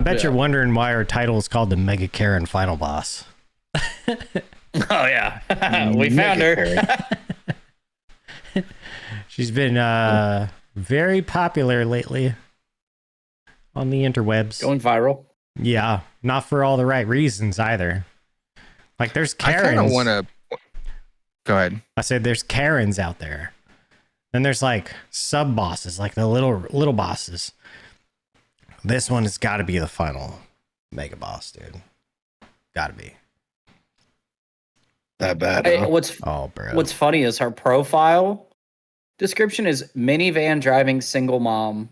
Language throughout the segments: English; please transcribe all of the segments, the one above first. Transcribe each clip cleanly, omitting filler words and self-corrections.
I bet you're wondering why our title is called the Mega Karen Final Boss. Oh yeah, we found her. She's been very popular lately on the interwebs. Going viral. Yeah, not for all the right reasons either. Like there's Karens. I kind of want to. Go ahead. I said there's Karens out there. Then there's like sub bosses, like the little bosses. This one has got to be the final mega boss, dude. Got to be. That bad. Hey, Huh? what's funny is her profile description is minivan driving single mom,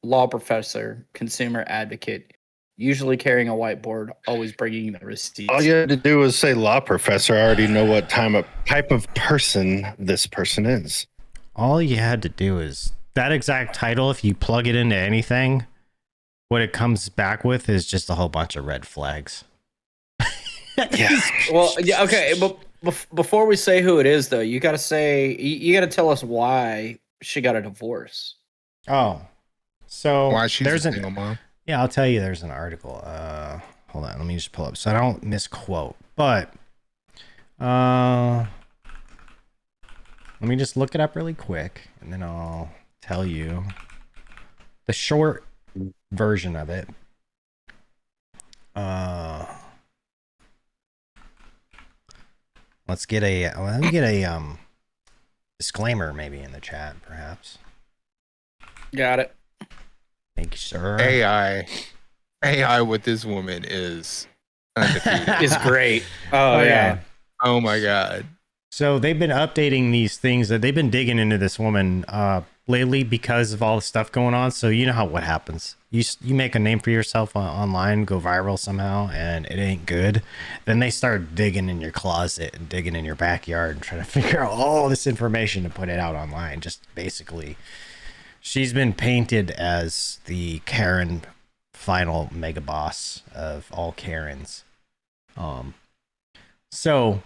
law professor, consumer advocate, usually carrying a whiteboard, always bringing the receipts. All you had to do was say law professor. I already know what type of person this person is. All you had to do is that exact title. If you plug it into anything, what it comes back with is just a whole bunch of red flags. Yeah. Well, yeah, okay, but before we say who it is, though, you got to tell us why she got a divorce. Oh, so Why she's a single mom? Yeah, I'll tell you. There's an article. Hold on, let me just pull up so I don't misquote. But let me just look it up really quick, and then I'll tell you the short version of it. Let me get a disclaimer maybe in the chat, perhaps. Got it. Thank you, sir. AI with this woman is undefeated. It's great. Oh yeah. Oh my god. So they've been updating these things that they've been digging into this woman lately because of all the stuff going on. So you know what happens. You make a name for yourself online, go viral somehow, and it ain't good. Then they start digging in your closet and digging in your backyard and trying to figure out all this information to put it out online. Just basically, she's been painted as the Karen final mega boss of all Karens. So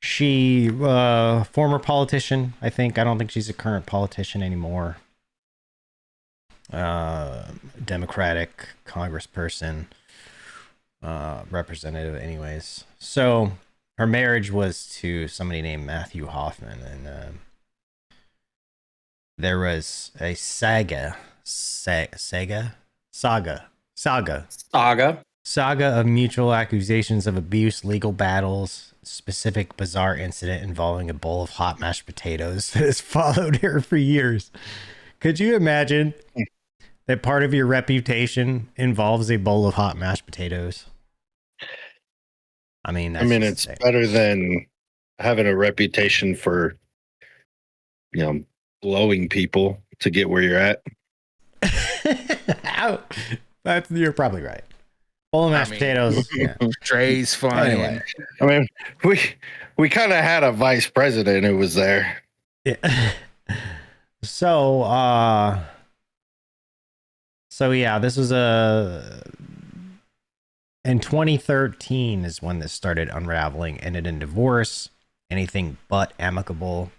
she former politician, I think. I don't think she's a current politician anymore. Democratic congressperson, representative anyways. So her marriage was to somebody named Matthew Hoffman, and there was a saga of mutual accusations of abuse, legal battles, specific bizarre incident involving a bowl of hot mashed potatoes that has followed her for years. Could you imagine that part of your reputation involves a bowl of hot mashed potatoes? I mean, it's better than having a reputation for, blowing people to get where you're at. You're probably right. Bowl of mashed potatoes. Yeah. Trey's fine. Anyway. I mean, we kind of had a vice president who was there. Yeah. So yeah, this was in 2013 is when this started unraveling, ended in divorce, anything but amicable.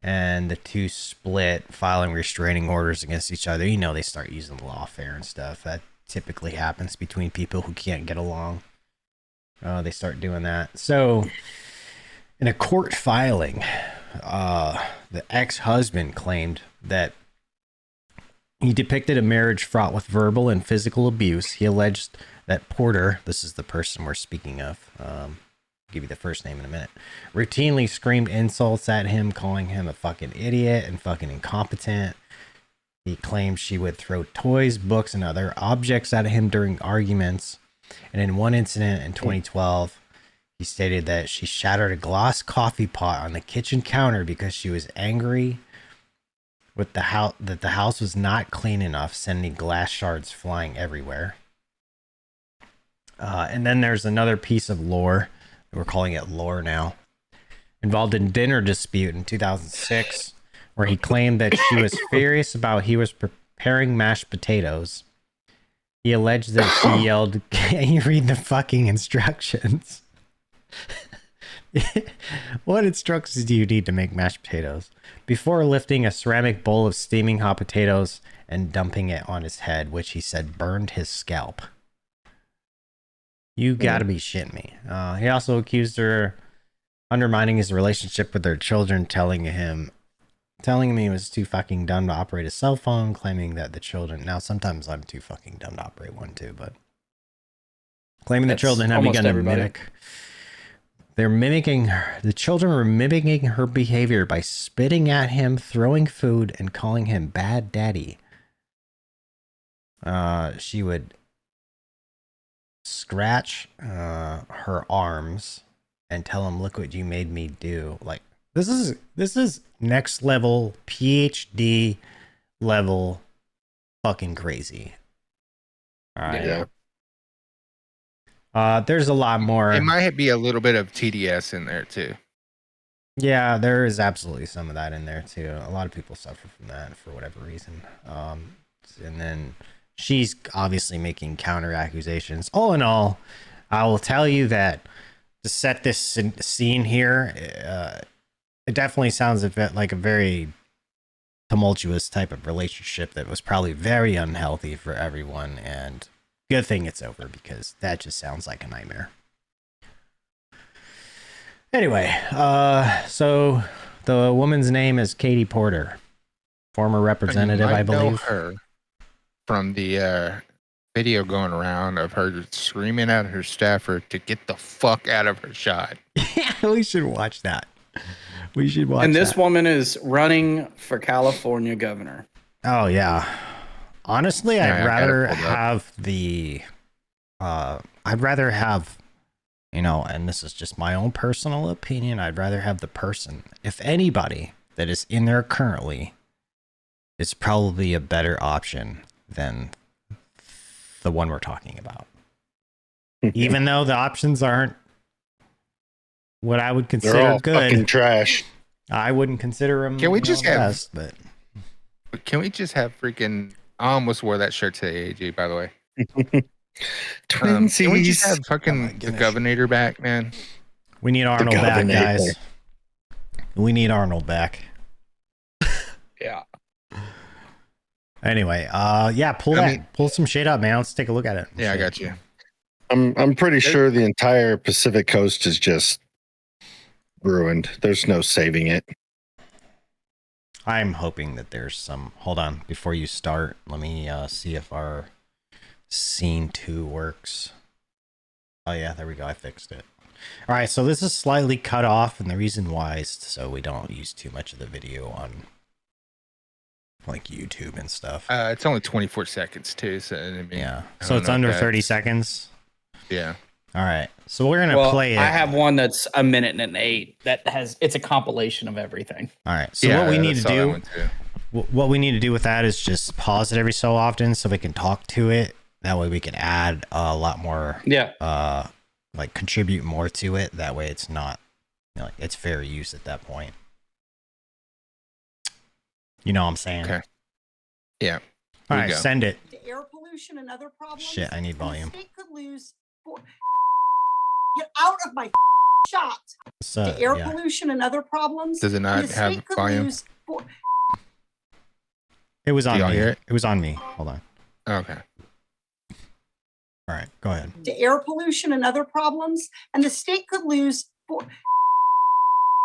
And the two split, filing restraining orders against each other. You know, they start using lawfare and stuff. That typically happens between people who can't get along. They start doing that. So in a court filing, the ex-husband claimed that he depicted a marriage fraught with verbal and physical abuse. He alleged that Porter, this is the person we're speaking of, I'll give you the first name in a minute, routinely screamed insults at him, calling him a fucking idiot and fucking incompetent. He claimed she would throw toys, books, and other objects at him during arguments. And in one incident in 2012, he stated that she shattered a glass coffee pot on the kitchen counter because she was angry with the house was not clean enough, sending glass shards flying everywhere. And then there's another piece of lore. We're calling it lore now. Involved in dinner dispute in 2006, where he claimed that she was furious about he was preparing mashed potatoes. He alleged that she yelled, "Can you read the fucking instructions?" What instructions do you need to make mashed potatoes? Before lifting a ceramic bowl of steaming hot potatoes and dumping it on his head, which he said burned his scalp. You gotta be shitting me. He also accused her undermining his relationship with their children, telling him he was too fucking dumb to operate a cell phone, claiming that the children. Now, sometimes I'm too fucking dumb to operate one too, but claiming the That's children have almost begun to everybody. mimic. They're mimicking her. The children were mimicking her behavior by spitting at him, throwing food, and calling him bad daddy. She would scratch her arms and tell him, "Look what you made me do." Like this is next level PhD level fucking crazy. All right. Yeah. There's a lot more. It might be a little bit of TDS in there too. Yeah, there is absolutely some of that in there too. A lot of people suffer from that for whatever reason. And then she's obviously making counter accusations. All in all, I will tell you that to set this scene here, it definitely sounds a bit like a very tumultuous type of relationship that was probably very unhealthy for everyone. And good thing it's over, because that just sounds like a nightmare. Anyway, so the woman's name is Katie Porter, former representative, I believe. Know her from the video going around of her screaming at her staffer to get the fuck out of her shot. Yeah, we should watch that. We should watch. And this that. woman is running for California governor. Oh yeah. Honestly, Yeah, I'd rather I gotta pull it up. I'd rather have, and this is just my own personal opinion, I'd rather have the person, if anybody that is in there currently, is probably a better option than the one we're talking about. Even though the options aren't what I would They're consider all good. fucking trash. I wouldn't consider them. Can we just have- best, but Can we just have freaking? I almost wore that shirt today, AJ. By the way, Twinsies. can we just have Oh my fucking the goodness. governor back, man? we need Arnold back, Governator. guys. We need Arnold back. Yeah. Anyway, yeah, pull some shit up, man. Let's take a look at it. Yeah, I Shit. got you. I'm pretty sure the entire Pacific Coast is just ruined. There's no saving it. I'm hoping that there's some. Hold on, before you start, let me see if our scene 2 works. Oh yeah, there we go. I fixed it. All right, so this is slightly cut off, and the reason why is so we don't use too much of the video on like YouTube and stuff. It's only 24 seconds too, so I mean, Yeah, I so don't it's know if under that's- 30 seconds. Yeah. All right, so we're gonna Well, play it. I have one that's a minute and 8 that it's a compilation of everything. All right, so Yeah, what we I need to saw that do. one too. What we need to do with that is just pause it every so often so we can talk to it. That way we can add a lot more, Yeah. like contribute more to it. That way it's not, like it's fair use at that point. You know what I'm saying? Okay. Yeah. All Here we right, go. send it. To air pollution and other problems. Shit, I need and the volume. state could lose. Get out of my shot. So, To air yeah. pollution and other problems. Does it and not the have state could volume? lose. It was on y'all me. hear it? It was on me. Hold on. Okay. All right, go ahead. To air pollution and other problems, and the state could lose.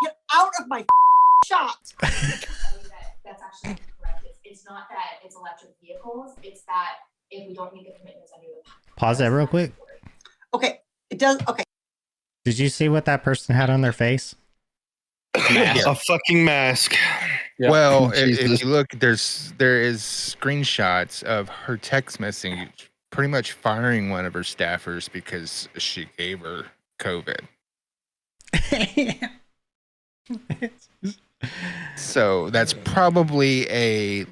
Get out of my shot. That's actually incorrect. It's not that it's electric vehicles. It's that if we don't meet the commitments under the Pause that real quick. Okay, it does. Okay. Did you see what that person had on their face? A fucking mask. Yeah. Well, Jesus. if you look, there is screenshots of her text message, pretty much firing one of her staffers because she gave her COVID. So that's probably a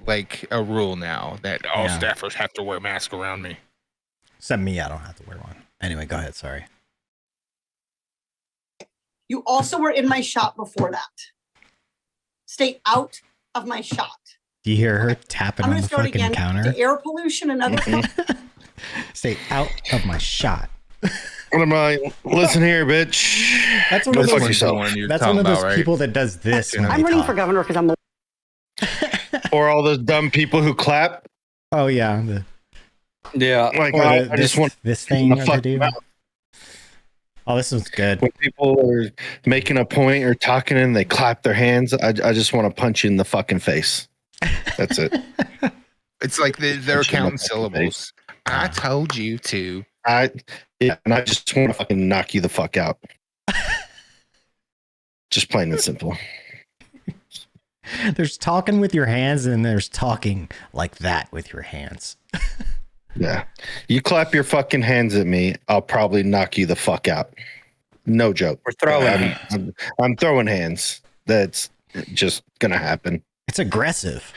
rule now that all Yeah. staffers have to wear masks around me. Except me, I don't have to wear one. Anyway, go ahead. Sorry. You also were in my shot before that. Stay out of my shot. Do you hear her tapping I'm on going the to start fucking again. counter? To air pollution and other. Stay out of my shot. What am I? Listen here, bitch. That's one Go of fuck those. yourself. One you're That's one talking of those about, right? people that does this when I'm they running talk. for governor because I'm the. Or all those dumb people who clap. Oh yeah, Yeah. Like, or I this, just want this thing to to fuck do. them out. Oh, this one's good. When people are making a point or talking and they clap their hands, I just want to punch you in the fucking face. That's it. It's like they're Punch you in the counting fucking syllables. I told you to. and I just want to fucking knock you the fuck out. Just plain and simple. There's talking with your hands, and there's talking like that with your hands. Yeah. You clap your fucking hands at me, I'll probably knock you the fuck out. No joke. We're throwing hands. I'm throwing hands. That's just gonna happen. It's aggressive.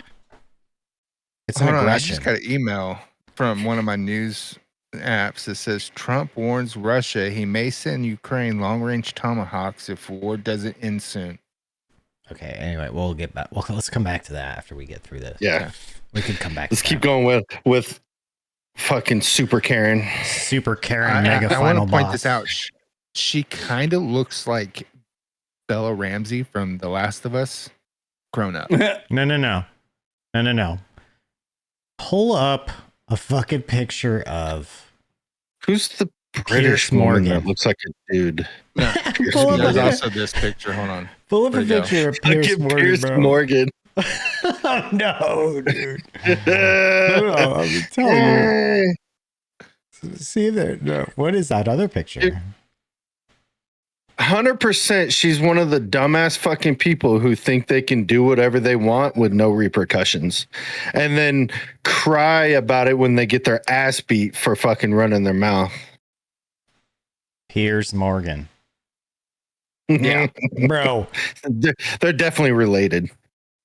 It's an Hold on, I aggression. just got an email from one of my news apps that says Trump warns Russia he may send Ukraine long-range tomahawks if war doesn't end soon. Okay, anyway, we'll get back. Well, let's come back to that after we get through this. Yeah. We can come back. Let's to keep that. going with fucking Super Karen. Super Karen Mega I Final want to point Boss. this out. She kind of looks like Bella Ramsey from The Last of Us grown up. No. Pull up a fucking picture of Who's the Pierce British woman Morgan. that looks like a dude? No, Pierce Pull up there's Morgan. also this picture. Hold on. pull up a Where'd it go? picture of Pierce Fucking Morgan, Pierce bro. Morgan. Oh, no, dude. No, I'm telling you. See there. No. What is that other picture? 100% she's one of the dumbass fucking people who think they can do whatever they want with no repercussions and then cry about it when they get their ass beat for fucking running their mouth. Piers Morgan. Yeah. Bro. They're definitely related.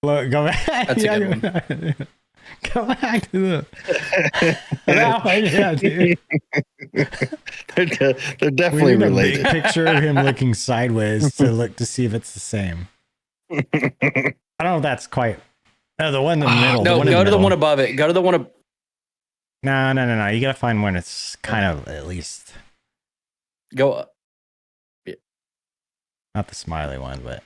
Look, go back. That's a good one. Go back to the. That one, yeah, dude. They're definitely We need a related. big picture of him looking sideways to look to see if it's the same. I don't know if that's quite. No, the one in the middle. No, one in go to the middle. one above it. Go to the one of. No. You gotta find one that's kind of at least Go up. not the smiley one, but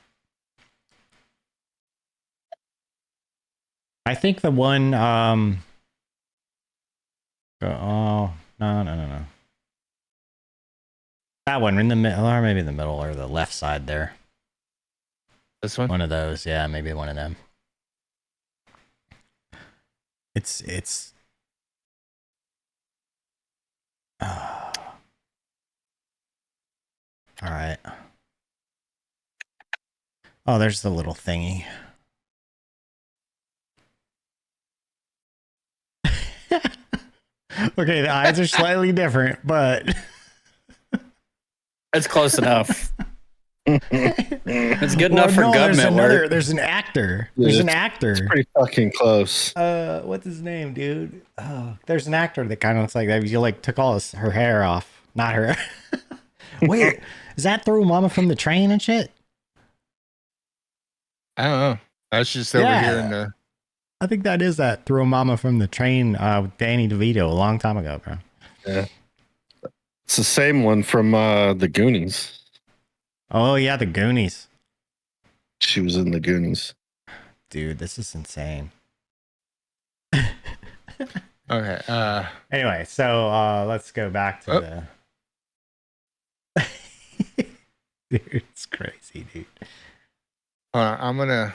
I think the one. Oh no. That one in the middle, or maybe the middle, or the left side there. This one? One of those, yeah, maybe one of them. It's. All right. Oh, there's the little thingy. Okay, the eyes are slightly different, but That's close enough. It's good enough for no, government work. There's an actor. Yeah, There's an it's actor. Pretty fucking close. What's his name, dude? Oh, there's an actor that kind of looks like that. You like took all her hair off, not her. Wait, is that through Mama from the Train and shit? I don't know. That's just over here in the. I think that is that through Mama from the Train with Danny DeVito a long time ago, bro. Yeah. It's the same one from the Goonies. Oh yeah, the Goonies. She was in the Goonies. Dude, this is insane. Okay. Anyway, so let's go back to the. Dude, it's crazy, dude. Hold on, I'm gonna.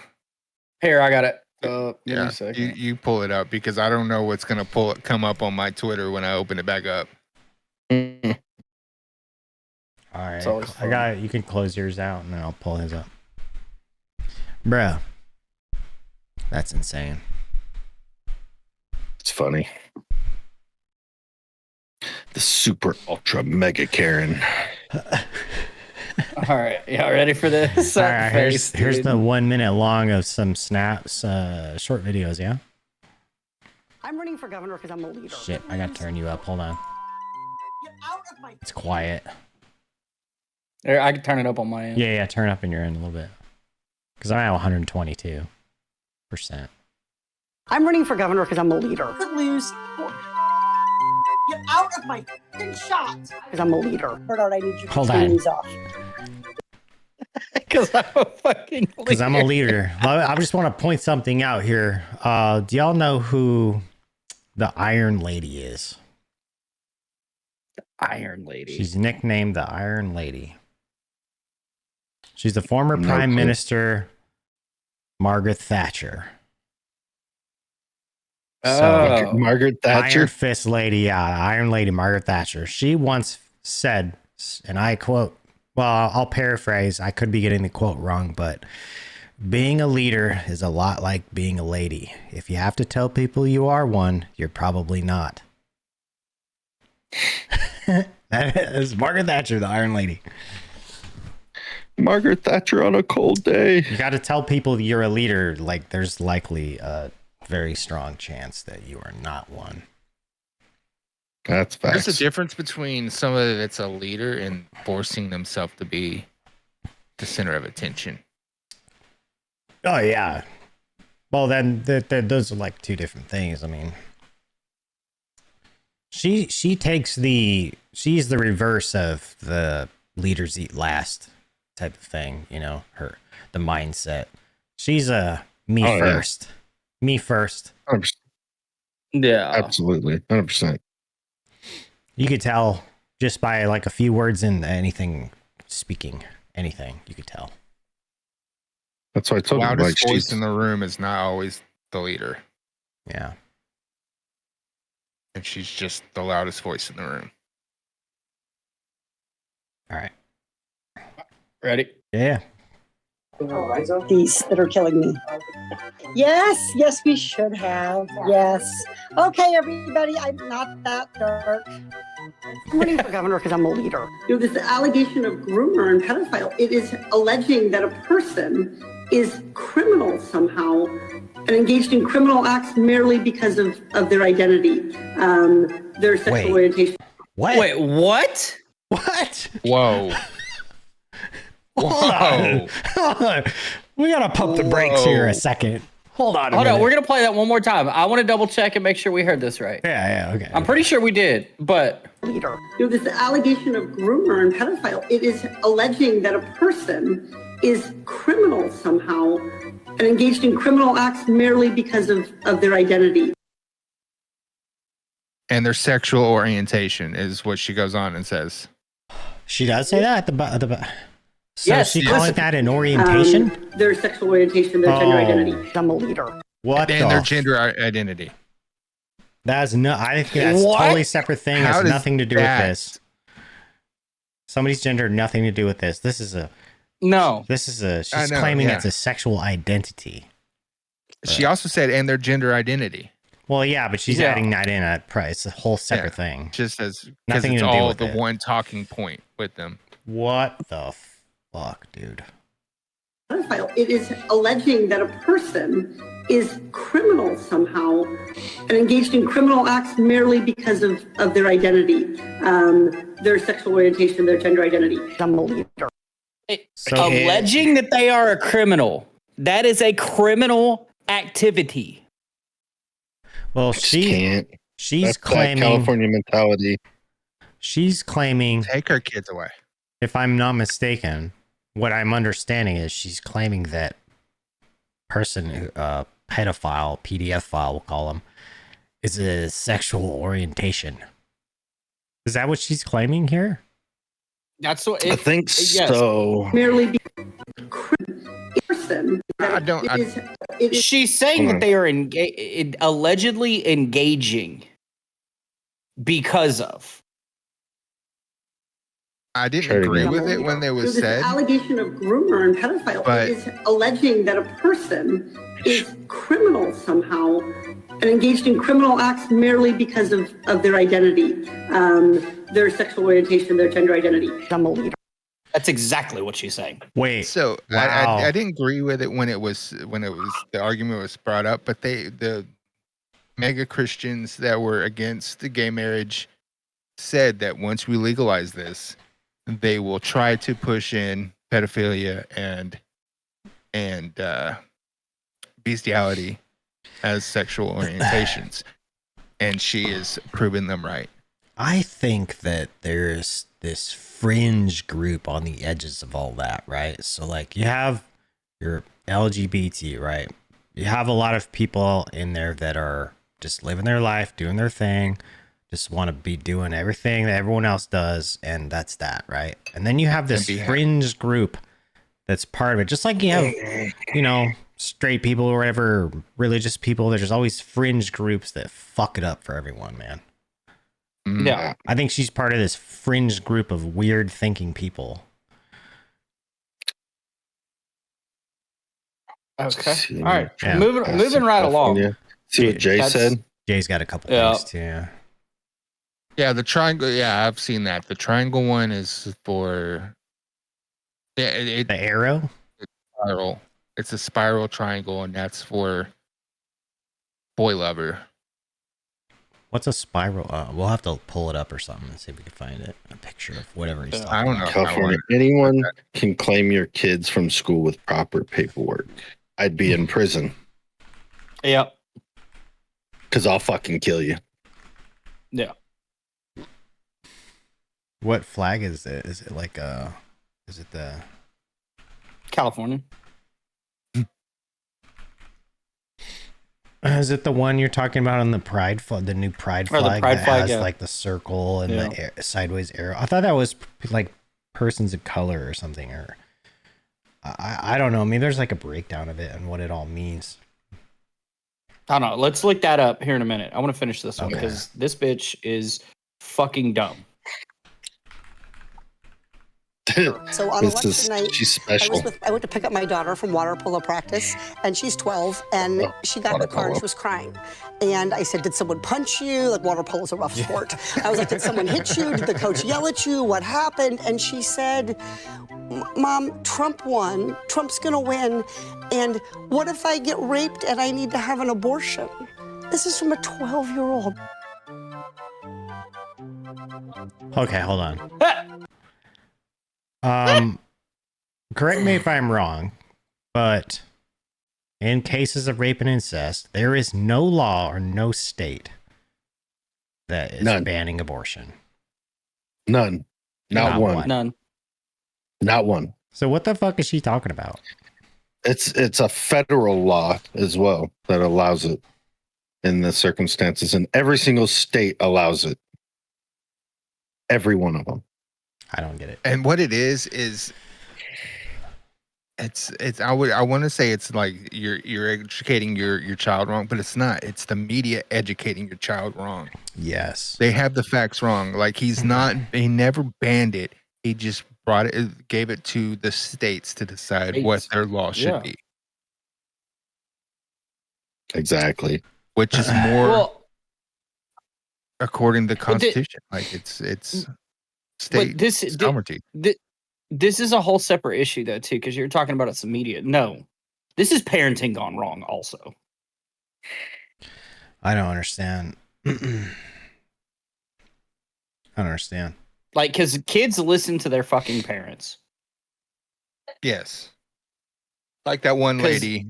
Here, I got it. Give me Yeah, a second. you pull it up because I don't know what's gonna come up on my Twitter when I open it back up. Mm. All right, It's always I fun. got it. You can close yours out, and then I'll pull his up. Bruh, that's insane. It's funny. The super ultra mega Karen. All right, y'all ready for this? All right, here's Dude. the 1 minute long of some snaps, short videos. Yeah. I'm running for governor because I'm a leader. Shit, I gotta turn you up. Hold on. Get out of my. It's quiet. There, I can turn it up on my end. Yeah, turn up in your end a little bit. Because I'm at 122%. I'm running for governor because I'm a leader. Could lose. Get out of my fucking shot. Because I'm a leader. Bernard, I need you to Hold turn on. these off. Because I'm a fucking. Because I'm a leader. I just want to point something out here. Do y'all know who the Iron Lady is? Iron Lady. She's nicknamed the Iron Lady. She's the former No Prime clue. Minister Margaret Thatcher. Oh. Margaret Thatcher. Iron Fist Lady, yeah, Iron Lady Margaret Thatcher. She once said, and I quote, well, I'll paraphrase. I could be getting the quote wrong, but being a leader is a lot like being a lady. If you have to tell people you are one, you're probably not. That is Margaret Thatcher, the Iron Lady. Margaret Thatcher on a cold day. You got to tell people you're a leader. Like, there's likely a very strong chance that you are not one. That's facts. There's a difference between somebody that's a leader and forcing themselves to be the center of attention. Oh yeah. Well, then those are like two different things. I mean, she's the reverse of the leaders eat last type of thing. You know, the mindset. She's a me first. Yeah. Me first. 100%. Yeah. Absolutely. 100%. You could tell just by like a few words in anything, speaking anything, you could tell. That's why I told you. Loudest Like, voice in the room is not always the leader. Yeah. And she's just the loudest voice in the room. All right. Ready? Yeah. These that are killing me. Yes, we should have. Yes. Okay, everybody, I'm not that dark. I'm running for governor because I'm a leader. This allegation of groomer and pedophile, it is alleging that a person is criminal somehow and engaged in criminal acts merely because of their identity, their sexual orientation. What? Wait, what? What? Whoa. Hold on. We gotta pump the brakes here a second. Hold on. Hold on, we're gonna play that one more time. I want to double check and make sure we heard this right. Yeah, okay. I'm pretty sure we did, but Leader. This allegation of groomer and pedophile, it is alleging that a person is criminal somehow and engaged in criminal acts merely because of their identity. And their sexual orientation is what she goes on and says. She does say that at the so Yes, she calling that an orientation? Their sexual orientation, their gender identity. I'm a leader. What And the their gender identity. That's no. I think that's What? a totally separate thing. How Has does nothing to do that- with this. Somebody's gender, nothing to do with this. no. She's know, claiming yeah. it's a sexual identity. She also said, and their gender identity. Well, yeah, but she's Yeah. adding that in at price. It's a whole separate thing. Just as because Nothing it's to do all with the it. one talking point with them. What the fuck, dude? Pedophile, it is alleging that a person is criminal somehow and engaged in criminal acts merely because of their identity, their sexual orientation, their gender identity. I'm a leader. Alleging that they are a criminal. That is a criminal activity. Well, Just can't. she's That's that claiming California mentality. she's claiming, Take our kids away. if I'm not mistaken, what I'm understanding is she's claiming that person, pedophile, PDF file, we'll call him, is a sexual orientation. Is that what she's claiming here? That's what I think yes. so. Merely be person. It is She's saying that they are allegedly engaging because of. I didn't Sure, agree yeah. with it when it was this said. allegation of groomer and pedophile. But- It is alleging that a person is criminal somehow and engaged in criminal acts merely because of their identity, their sexual orientation, their gender identity. I'm a leader. That's exactly what she's saying. Wait, So Wow. I didn't agree with it when it was the argument was brought up, but the mega Christians that were against the gay marriage said that once we legalize this, they will try to push in pedophilia and bestiality as sexual orientations, and she is proving them right. I think that there's this fringe group on the edges of all that, right? So like you have your LGBT, right? You have a lot of people in there that are just living their life, doing their thing. just want to be doing everything that everyone else does, and that's that, right? And then you have this And be happy. fringe group that's part of it, just like you have, you know, straight people or whatever, religious people. There's always fringe groups that fuck it up for everyone, man. Mm. Yeah. I think she's part of this fringe group of weird thinking people. Okay. All right. Yeah. Moving right along. See what Jay That's- said? Jay's got a couple Yeah. things too. Yeah. Yeah, the triangle. Yeah, I've seen that. The triangle one is for. Yeah, it's The arrow. spiral. It's a spiral triangle, and that's for boy lover. What's a spiral? We'll have to pull it up or something and see if we can find it. A picture of whatever he's talking I don't know. about. California, anyone can claim your kids from school with proper paperwork. I'd be in prison Yep. because I'll fucking kill you. Yeah. What flag is it? Is it like is it the California. is it the one you're talking about on the pride flag, the new pride Or the flag pride that flag, has yeah. like the circle and Yeah. the sideways arrow? I thought that was like persons of color or something, or I don't know. I mean, there's like a breakdown of it and what it all means. I don't know. Let's look that up here in a minute. I want to finish this one Okay. because this bitch is fucking dumb. So on This election is night, she's I special. went to pick up my daughter from water polo practice, and she's 12, and Oh, she got in the water car and polo. she was crying. And I said, "Did someone punch you? Like water polo is a rough sport." I was like, "Did someone hit you? Did the coach yell at you? What happened?" And she said, "Mom, Trump won. Trump's gonna win. And what if I get raped and I need to have an abortion?" This is from a 12-year-old. Okay, hold on. Correct me if I'm wrong, but in cases of rape and incest, there is no law or no state that is None. banning abortion. None. Not Not one. one. None. Not one. So what the fuck is she talking about? It's a federal law as well that allows it in the circumstances, and every single state allows it. Every one of them. I don't get it. And what it is it's I want to say it's like you're educating your child wrong, but it's not. It's the media educating your child wrong. Yes. They have the facts wrong. Like he never banned it. He just gave it to the states to decide what States. their law should Yeah. be, Exactly. which is more Well, according to the But the- Constitution. Like it's but state this sovereignty. this is a whole separate issue though too, because you're talking about it's the media. No, this is parenting gone wrong. Also, I don't understand. I don't understand. like, because kids listen to their fucking parents. Yes. Like that one 'Cause- lady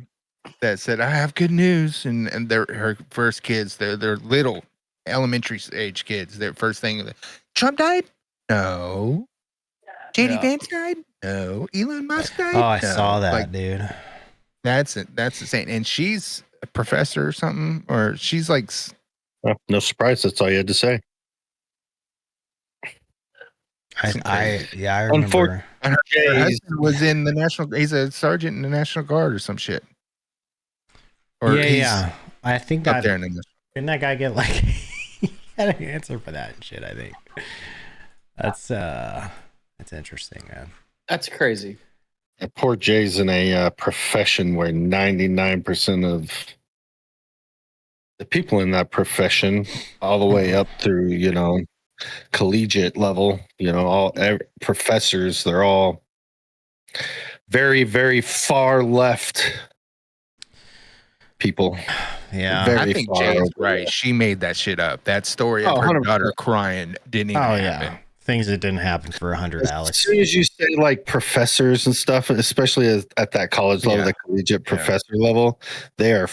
that said, "I have good news," and her first kids, they're little elementary age kids. Their first thing, Trump died? No. JD Yeah. Vance died? No. Elon Musk died? Oh, I No. saw that, Like, dude. that's it. That's the same. And she's a professor or something, or she's like, Well, no surprise. That's all you had to say. I remember. and her husband was in the national. He's a sergeant in the National Guard or some shit. Or he's Yeah. I think up that there in the. didn't that guy get like he had an answer for that and shit, I think. That's interesting, man. That's crazy. Poor Jay's in a profession where 99% of the people in that profession, all the way up through, collegiate level, professors, they're all very, very far left people. Yeah. Very I think far Jay's over right. there. She made that shit up. That story of Oh, her 100%. daughter crying didn't even Oh happen. yeah. Things that didn't happen for 100, As Alex. soon as you say like professors and stuff, especially at that college level, Yeah. the collegiate Yeah. professor level, they are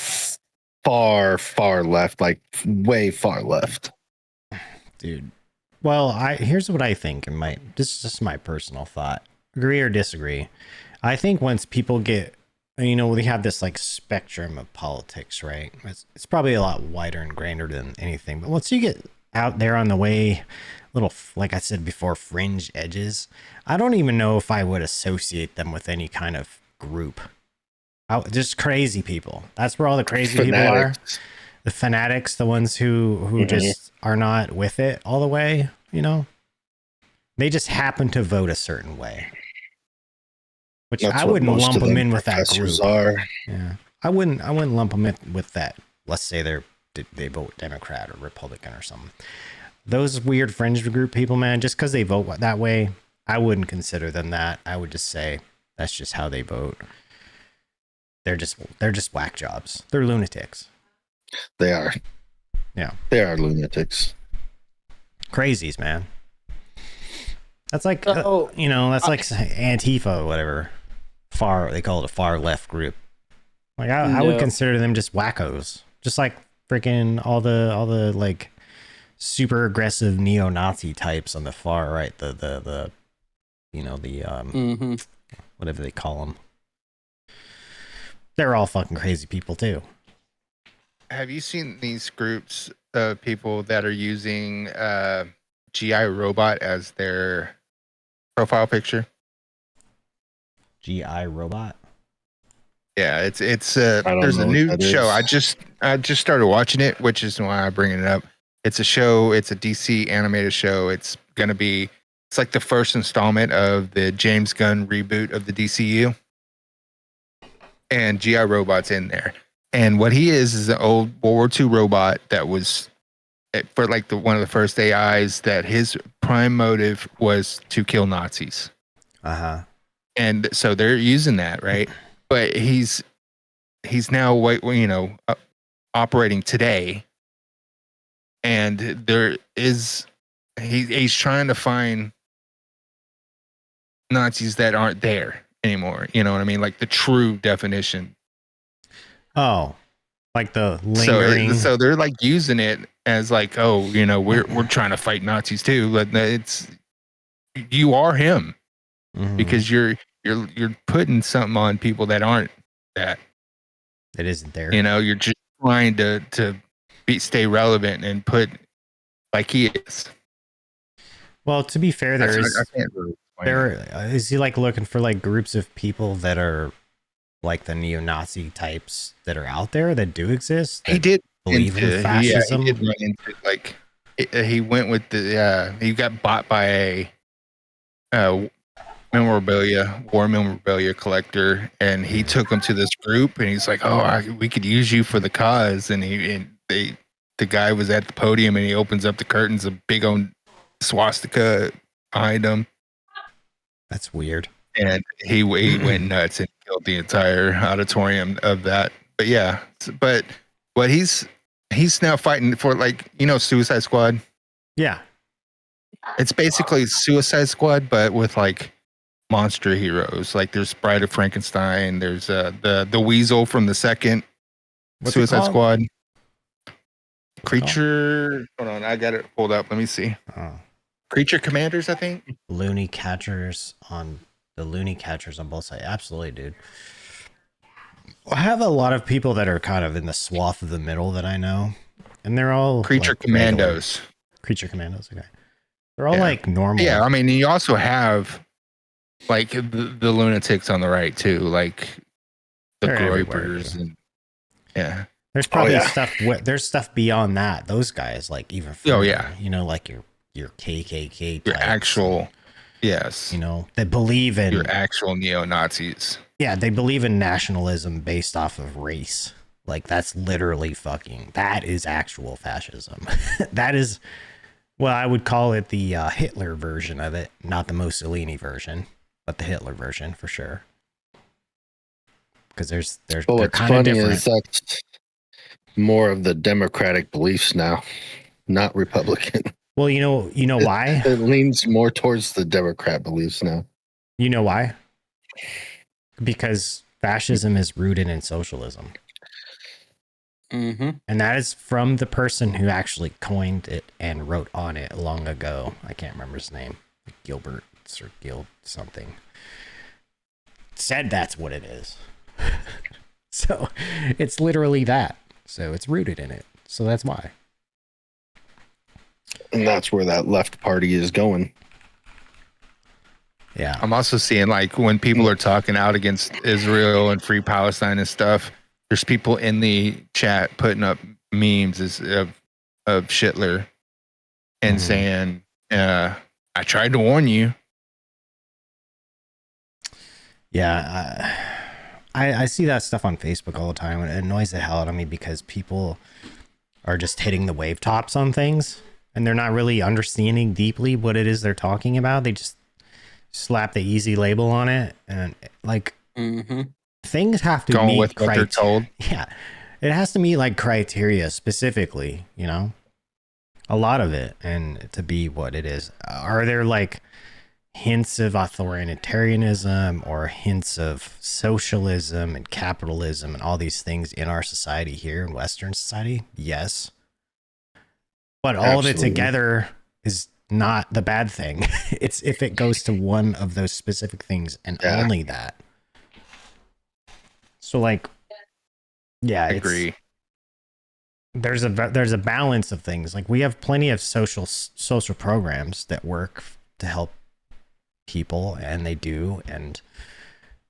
far, far left, like way far left. Dude. Well, here's what I think, and this is just my personal thought. Agree or disagree. I think once people get, we have this like spectrum of politics, right? It's probably a lot wider and grander than anything. But once you get out there on the way, little, like I said before, fringe edges. I don't even know if I would associate them with any kind of group. Just crazy people. That's where all the crazy people are. Fanatics. The fanatics, the ones who just are not with it all the way, you know? They just happen to vote a certain way. Which That's I what wouldn't most lump of them them in with that professors group. are. Yeah. I wouldn't lump them in with that. Let's say they vote Democrat or Republican or something. Those weird fringe group people, man, just because they vote that way, I wouldn't consider them that. I would just say that's just how they vote. They're just whack jobs. They're lunatics. They are. Yeah. They are lunatics. Crazies, man. That's like So, that's like Antifa or whatever. They call it a far left group. Like I would No. consider them just wackos. Just like freaking all the like super aggressive neo-Nazi types on the far right, the mhm. whatever they call them. They're all fucking crazy people too. Have you seen these groups of people that are using GI Robot as their profile picture? GI Robot. Yeah, it's don't there's a know what new that show. is. I just started watching it, which is why I'm bringing it up. It's a show. It's a DC animated show. It's like the first installment of the James Gunn reboot of the DCU, and GI Robot's in there. And what he is an old World War II robot that was for like one of the first AIs that his prime motive was to kill Nazis. Uh-huh. And so they're using that, right? But he's now operating today, and he's trying to find Nazis that aren't there anymore. You know what I mean? Like the true definition. Oh, like the lingering. So they're like using it as like, oh, we're trying to fight Nazis too. But you are him Mhm. because you're putting something on people that aren't that. It isn't there. You're just trying to stay relevant and put like he is. Well, to be fair, I can't really explain it. is he like looking for like groups of people that are like the neo-Nazi types that are out there that do exist? He that did believe in fascism. he did run into like he went with he got bought by a war memorabilia collector, and he took him to this group, and he's like, "Oh, we could use you for the cause." And the guy was at the podium, and he opens up the curtains, a big old swastika behind him. That's weird. And he went nuts and killed the entire auditorium of that. But yeah, but what he's now fighting for, like, Suicide Squad. Yeah. It's basically Suicide Squad, but with like monster heroes. Like there's Bride of Frankenstein. There's the Weasel from the second What's it Suicide called? Squad. Creature. Hold on, I got it pulled up. Let me see. Oh. Creature Commanders, I think. Looney Catchers on both sides. Absolutely, dude. I have a lot of people that are kind of in the swath of the middle that I know, and they're all Creature like Commandos. Creature Commandos. Okay, they're all like normal. Yeah, I mean, you also have like the lunatics on the right too, like the They're everywhere, Groypers, dude. and yeah. There's probably yeah. stuff. There's stuff beyond that. Those guys, like even. Oh, further, yeah. Like your KKK. Your types, actual, yes. They believe in Your actual neo-Nazis. Yeah, they believe in nationalism based off of race. Like that's literally that is actual fascism. That is, well, I would call it the Hitler version of it, not the Mussolini version, but the Hitler version for sure. Because they're What's kind of funny different. is that's more of the Democratic beliefs now, not Republican. Well, you know why? It leans more towards the Democrat beliefs now. You know why? Because fascism is rooted in socialism. Mm-hmm. And that is from the person who actually coined it and wrote on it long ago. I can't remember his name. Gilbert or Gil something. Said that's what it is. So it's literally that. So it's rooted in it. So that's why. And that's where that left party is going. Yeah. I'm also seeing like when people are talking out against Israel and free Palestine and stuff, there's people in the chat putting up memes of Shitler and Mhm. saying, I tried to warn you. Yeah, I see that stuff on Facebook all the time, and it annoys the hell out of me because people are just hitting the wave tops on things, and they're not really understanding deeply what it is they're talking about. They just slap the easy label on it, and like things have to Going meet with what they're told. Yeah, it has to meet like criteria specifically, you know, a lot of it, and to be what it is. Are there like hints of authoritarianism or hints of socialism and capitalism and all these things in our society here in Western society? Yes. But all of it Absolutely. together is not the bad thing. It's if it goes to one of those specific things and only that. So like, yeah, Agree. there's a balance of things. Like we have plenty of social programs that work to help people, and they do, and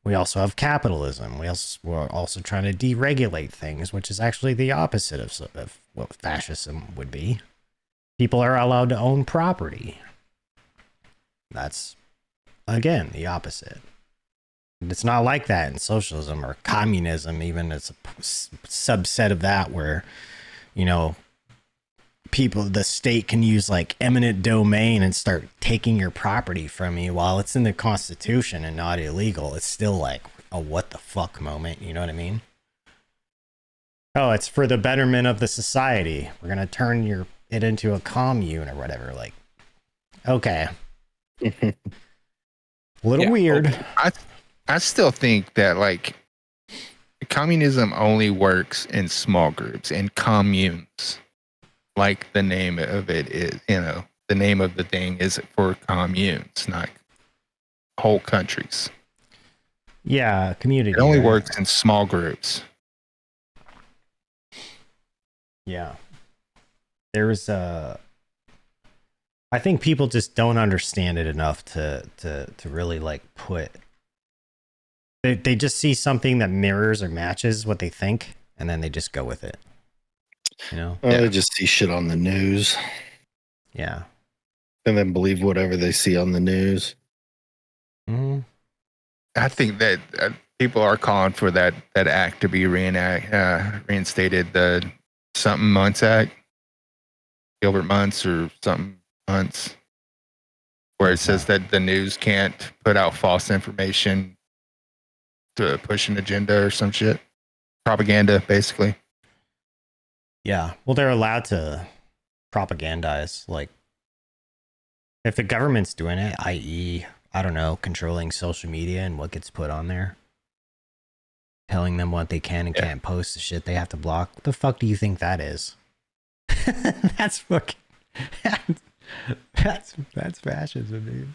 we also have capitalism. We're also trying to deregulate things, which is actually the opposite of what fascism would be. People are allowed to own property. That's again the opposite. And it's not like that in socialism or communism. Even it's a subset of that where, you know, the state can use like eminent domain and start taking your property from you while it's in the Constitution and not illegal. It's still like a what the fuck moment. You know what I mean? Oh, it's for the betterment of the society. We're going to turn it into a commune or whatever. Like, okay. A little weird. I still think that like communism only works in small groups and communes. Like the name of it is, you know, the name of the thing is for communes, not whole countries. Yeah, community. It only right? works in small groups. Yeah. There's I think people just don't understand it enough to really like put. They just see something that mirrors or matches what they think, and then they just go with it. You know? They just see shit on the news Yeah. and then believe whatever they see on the news. Mm-hmm. I think that people are calling for that act to be reinstated, the something Muntz Act, Gilbert Muntz or something Muntz, where it says that the news can't put out false information to push an agenda or some shit. Propaganda, basically. Yeah. Well, they're allowed to propagandize. Like, if the government's doing it, i.e., I don't know, controlling social media and what gets put on there, telling them what they can and can't post, the shit they have to block. What the fuck do you think that is? That's fucking. That's fascism, dude.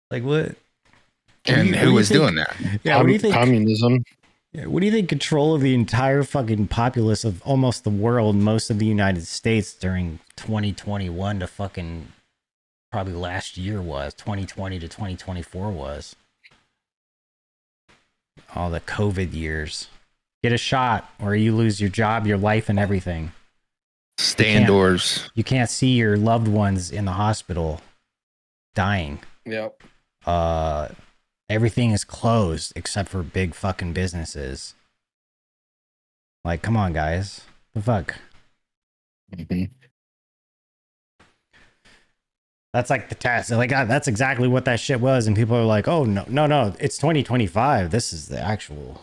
Like what? And who was doing that? Yeah, what do you think? Communism. Yeah, what do you think control of the entire fucking populace of almost the world, most of the United States during 2021 to fucking probably last year was, 2020 to 2024 was? All the COVID years. Get a shot or you lose your job, your life, and everything. Stay indoors. You can't see your loved ones in the hospital dying. Yep. Everything is closed except for big fucking businesses. Like, come on, guys. The fuck? Mm-hmm. That's like the test. Like, that's exactly what that shit was. And people are like, oh, no. It's 2025. This is the actual,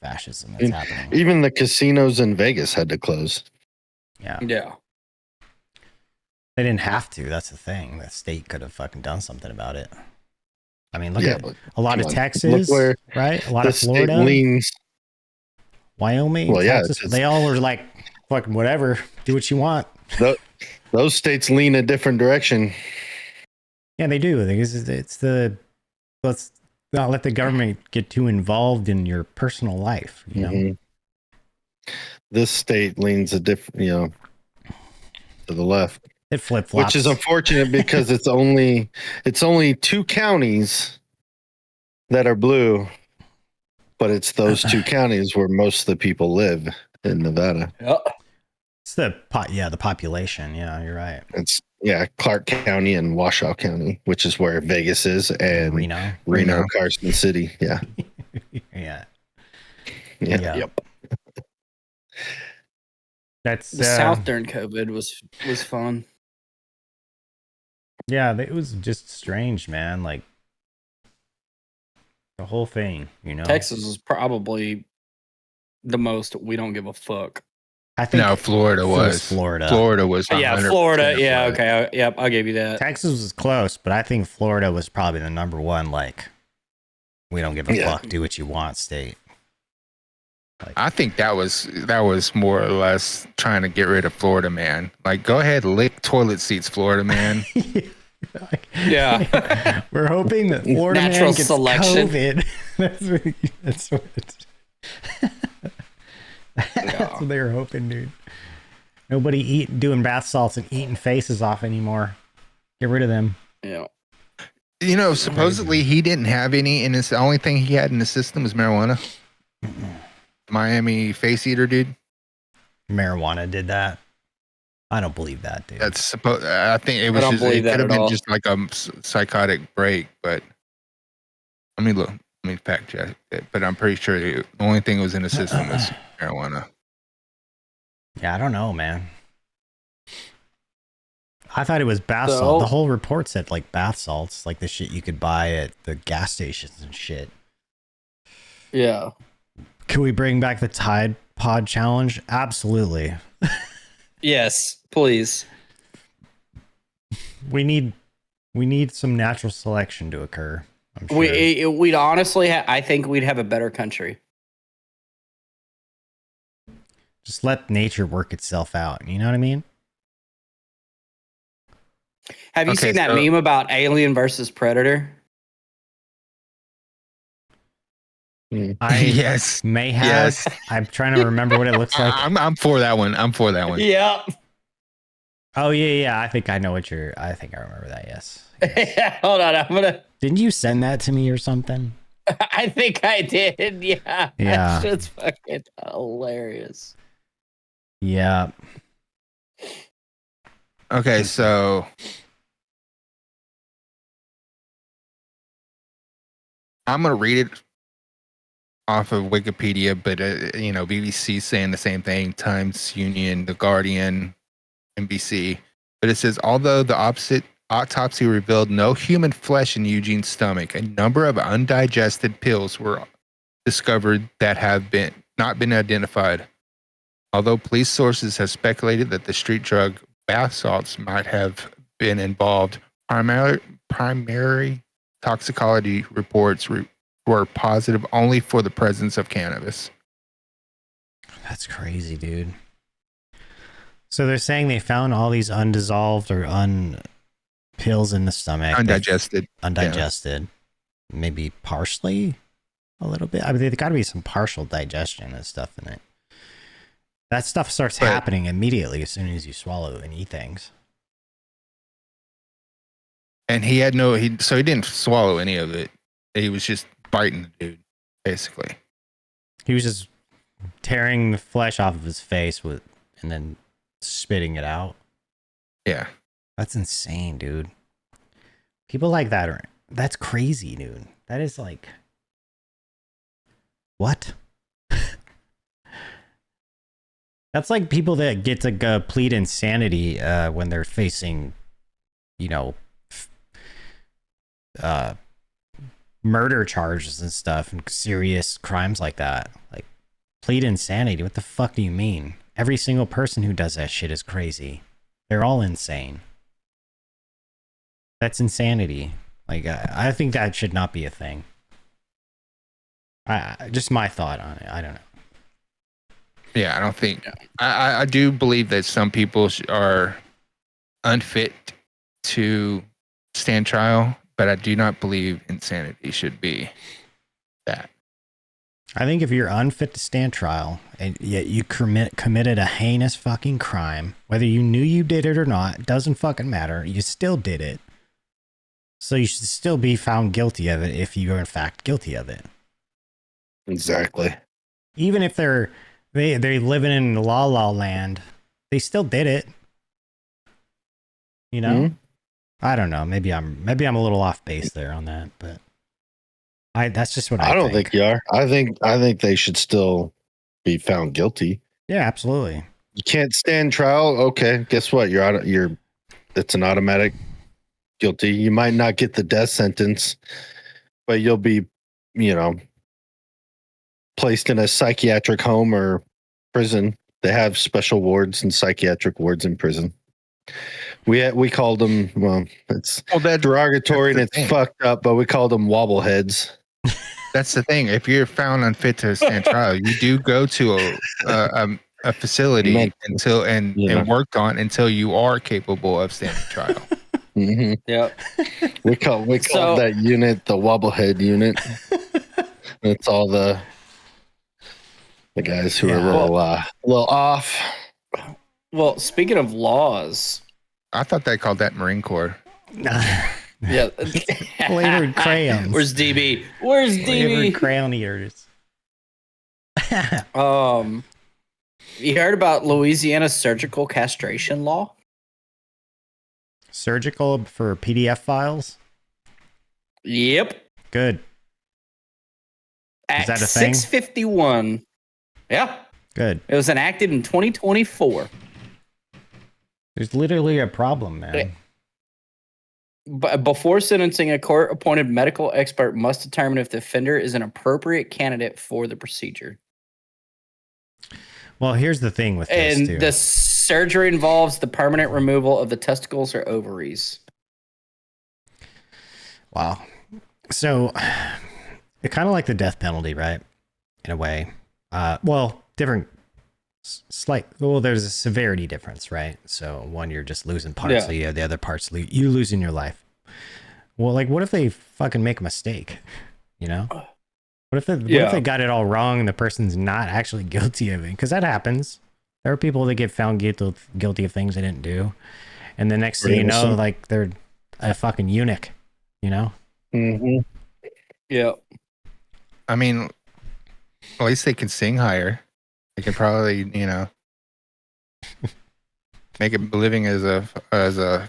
fascism that's happening. Even the casinos in Vegas had to close. Yeah. Yeah. They didn't have to. That's the thing. The state could have fucking done something about it. I mean, look at a lot of Texas, right? A lot of Florida, leans. Wyoming, Texas. They all are like, fucking whatever. Do what you want. Those states lean a different direction. Yeah, they do. Let's not let the government get too involved in your personal life. You know, this state leans a different, to the left. It flip flops. which is unfortunate because it's only 2 counties that are blue, but it's those 2 counties where most of the people live in Nevada. Yep. It's the population. Yeah, you're right. It's Clark County and Washoe County, which is where Vegas is, and Reno. Carson City. Yeah. Yeah. Yeah. Yep. That's The South during COVID was fun. Yeah, it was just strange, man. Like the whole thing, you know. Texas is probably the most we don't give a fuck. I think No, Florida was. Florida. Florida was. Yeah, 100% Florida. Yeah, was. okay. Yep, I'll give you that. Texas was close, but I think Florida was probably the number one. Like, we don't give a fuck. Do what you want, state. Like, I think that was more or less trying to get rid of Florida, man. Like, go ahead, lick toilet seats, Florida, man. Yeah. We're hoping that Florida Natural man gets selection. COVID. That's what they were hoping, dude. Nobody doing bath salts and eating faces off anymore. Get rid of them. Yeah. You know, supposedly he didn't have any, and the only thing he had in the system was marijuana. Miami face eater, dude. Marijuana did that. I don't believe that, dude. That's supposed. I think it was don't just. believe It that could have at been all. just like a psychotic break, but let me look. Let me fact check it. But I'm pretty sure the only thing that was in the system was marijuana. Yeah, I don't know, man. I thought it was bath So- salt. The whole report said like bath salts, like the shit you could buy at the gas stations and shit. Yeah. Can we bring back the Tide Pod challenge? Absolutely. Yes, please. We need some natural selection to occur. I'm sure. We'd honestly, I think we'd have a better country. Just let nature work itself out. You know what I mean? Have you Okay, seen that so- meme about Alien versus Predator? I Yes. may have. Yes. I'm trying to remember what it looks like. I'm for that one. I'm for that one. Yep. Oh yeah. I think I know what you're. I think I remember that. Yes. Hold on, I'm gonna. Didn't you send that to me or something? I think I did. Yeah. Yeah. That shit's fucking hilarious. Yeah. Okay, so I'm gonna read it off of Wikipedia, but BBC saying the same thing. Times Union, The Guardian, NBC. But it says although the opposite autopsy revealed no human flesh in Eugene's stomach, a number of undigested pills were discovered that have not been identified. Although police sources have speculated that the street drug bath salts might have been involved, primary toxicology reports were positive only for the presence of cannabis. That's crazy, dude. So they're saying they found all these undissolved or pills in the stomach. Undigested. Undigested. Maybe partially a little bit. I mean, there's got to be some partial digestion and stuff in it. That stuff starts happening immediately as soon as you swallow and eat things. And he had so he didn't swallow any of it. He was just biting the dude, basically. He was just tearing the flesh off of his face and then spitting it out. Yeah. That's insane, dude. People like that that's crazy, dude. That is like, what? That's like people that get to plead insanity when they're facing, murder charges and stuff and serious crimes like that. Like, plead insanity. What the fuck do you mean? Every single person who does that shit is crazy. They're all insane. That's insanity. Like, I think that should not be a thing. Just my thought on it. I don't know. Yeah, I don't think. I do believe that some people are unfit to stand trial, but I do not believe insanity should be that. I think if you're unfit to stand trial and yet you committed a heinous fucking crime, whether you knew you did it or not, doesn't fucking matter. You still did it. So you should still be found guilty of it if you are in fact guilty of it. Exactly. Even if they're living in la la land, they still did it. You know? Mhm. I don't know. Maybe I'm a little off base there on that, but that's just what I I don't think you are. I think they should still be found guilty. Yeah, absolutely. You can't stand trial. Okay, guess what? It's an automatic guilty. You might not get the death sentence, but you'll be, placed in a psychiatric home or prison. They have special wards and psychiatric wards in prison. We called them, it's derogatory and it's fucked up, but we called them wobbleheads. That's the thing. If you're found unfit to stand trial, you do go to a facility and worked on until you are capable of standing trial. Mm-hmm. Yep. We called that unit the wobblehead unit. It's all the guys who are a little off. Well, speaking of laws, I thought they called that Marine Corps. Yeah. Flavored crayons. Where's DB? Where's Flavored DB? crayon eaters. You heard about Louisiana's surgical castration law? Surgical for PDF files? Yep. Good. Act that a thing? 651. Yeah. Good. It was enacted in 2024. There's literally a problem, man. But before sentencing, a court-appointed medical expert must determine if the offender is an appropriate candidate for the procedure. Well, here's the thing with this, And too. the surgery involves the permanent removal of the testicles or ovaries. Wow. So, it's kind of like the death penalty, right? In a way. Different. There's a severity difference, right? So one, you're just losing parts, so the other parts you losing your life. Well, like, what if they fucking make a mistake? You know, what if they got it all wrong and the person's not actually guilty of it? Because that happens. There are people that get found guilty of things they didn't do, and the next thing you know, like, they're a fucking eunuch. You know? Mm-hmm. Yeah. I mean, at least they can sing higher. They could probably, make a living as a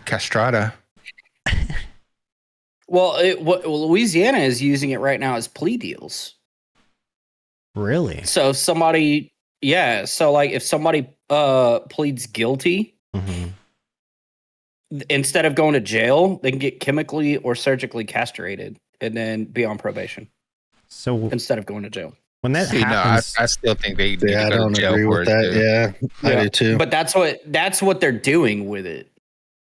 castrata. Well, Louisiana is using it right now as plea deals. Really? So if somebody, if somebody pleads guilty, instead of going to jail, they can get chemically or surgically castrated and then be on probation. So instead of going to jail. When that happens, I still think they need I to go don't to jail agree for with it, that. too. Yeah, I do too. But that's what they're doing with it.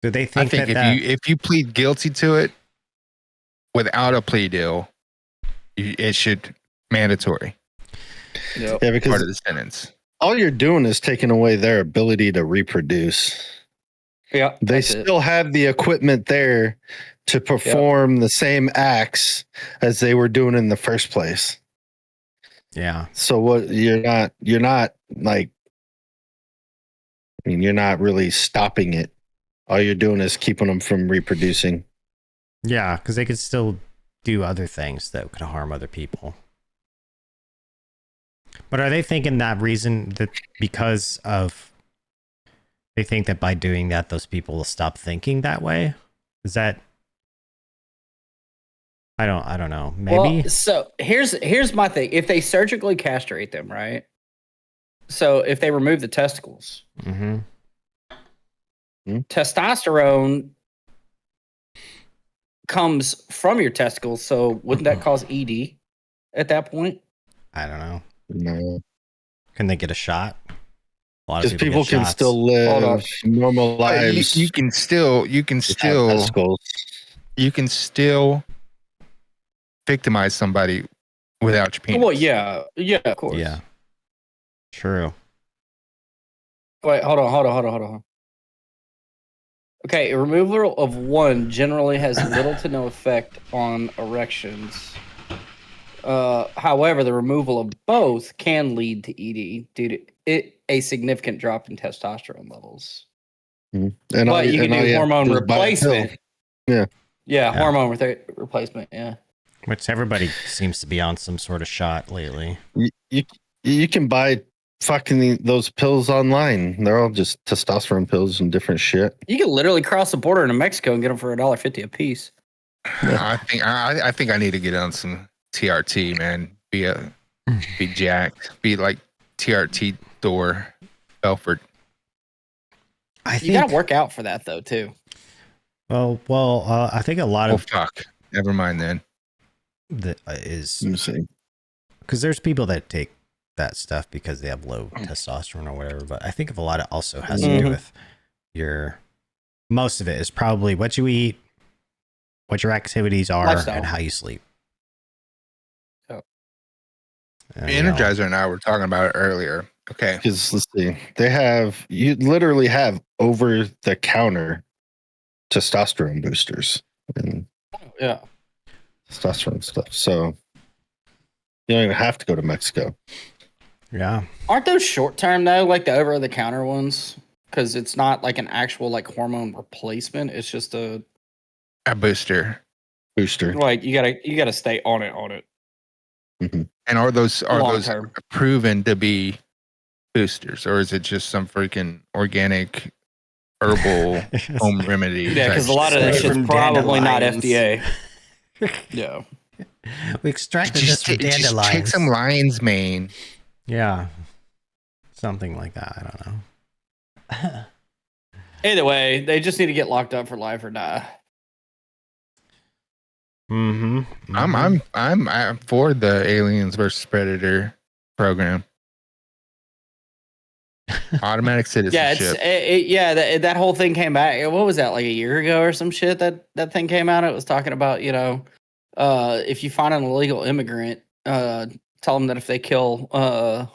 do they I think think that if you plead guilty to it without a plea deal, it should mandatory Yep. Yeah, because part of the sentence. all you're doing is taking away their ability to reproduce. Yeah. They still have the equipment there to perform the same acts as they were doing in the first place. Yeah. So what you're not like, you're not really stopping it. All you're doing is keeping them from reproducing. Yeah, because they could still do other things that could harm other people. But are they thinking that reason that because of they think that by doing that those people will stop thinking that way? Is that I don't know. Maybe. Well, so here's my thing. If they surgically castrate them, right? So if they remove the testicles, testosterone comes from your testicles. So wouldn't that cause ED at that point? I don't know. No. Can they get a shot? A lot of Because people get can shots. still live normal lives. You can still victimize somebody without your penis. Well, yeah, of course. Yeah. True. Wait, hold on. Okay, removal of one generally has little to no effect on erections. However, the removal of both can lead to ED due to a significant drop in testosterone levels. And But you can do hormone have to do is buy a pill. replacement. Yeah. Yeah, hormone replacement. Yeah. Which everybody seems to be on some sort of shot lately. You can buy fucking those pills online. They're all just testosterone pills and different shit. You can literally cross the border into Mexico and get them for $1.50 a piece. I think I need to get on some TRT, man. Be jacked. Be like TRT Thor Belfort. You gotta work out for that though too. Well, I think a lot of fuck. Never mind then. that is Let me see. because there's people that take that stuff because they have low testosterone or whatever. But I think a lot of also has to do with most of it is probably what you eat, what your activities are, Lifestyle. and how you sleep. And, Energizer and I were talking about it earlier. Okay. Because let's see, you literally have over the counter testosterone boosters and testosterone stuff. So you don't even have to go to Mexico. Yeah. Aren't those short term though, like the over the counter ones? Because it's not like an actual like hormone replacement. It's just a booster. Like you gotta stay on it. Mm-hmm. And are those Long-term. proven to be boosters, or is it just some freaking organic herbal home remedy? Yeah, because a type lot of shit? that shit's From probably not dandelions. FDA. Yeah. We extracted this from Just dandelions. take some lion's mane. Yeah. Something like that. I don't know. Either way, they just need to get locked up for life or die. Mm-hmm. I'm for the Aliens versus Predator program. Automatic citizenship. That whole thing came back. What was that, like a year ago or some shit? That thing came out. It was talking about, if you find an illegal immigrant, tell them that if they kill 5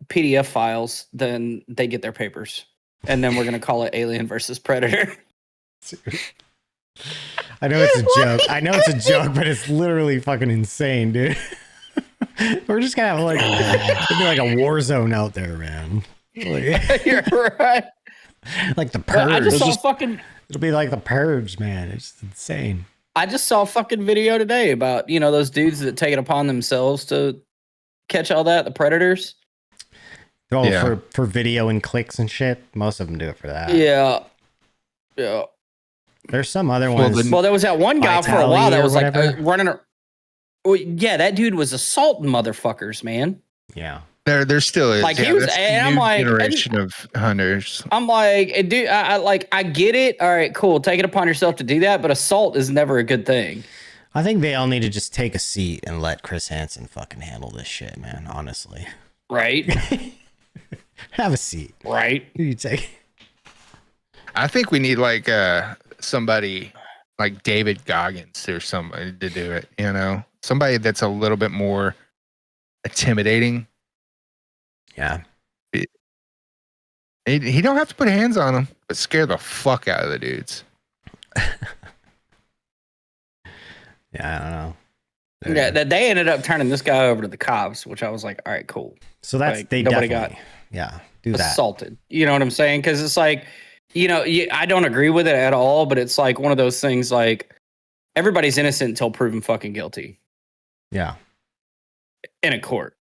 PDF files, then they get their papers, and then we're gonna call it Alien versus Predator. I know it's a joke. I know it's a joke, but it's literally fucking insane, dude. We're just gonna have it'll be like a war zone out there, man. Like, You're right. like the purge. I just saw fucking. It'll be like the purge, man. It's insane. I just saw a fucking video today about those dudes that take it upon themselves to catch all that, the predators. Oh, for video and clicks and shit. Most of them do it for that. Yeah. There's some other ones. Well, there was that one guy for a Vitality while that or was like whatever. running. Well, yeah, that dude was assaulting motherfuckers, man. Yeah. There still is. Like, he was- that's the and I'm new like- generation of hunters. I'm like, dude, I get it. All right, cool. Take it upon yourself to do that, but assault is never a good thing. I think they all need to just take a seat and let Chris Hansen fucking handle this shit, man. Honestly. Right? Have a seat. Right. Who you take? I think we need like somebody like David Goggins or somebody to do it. Somebody that's a little bit more intimidating. Yeah. He don't have to put hands on them, but scare the fuck out of the dudes. Yeah, I don't know. Yeah, that they ended up turning this guy over to the cops, which I was like, all right, cool. So that's Like, they nobody definitely do that. Assaulted. You know what I'm saying? Because it's like, I don't agree with it at all, but it's like one of those things like everybody's innocent until proven fucking guilty Yeah. in a court.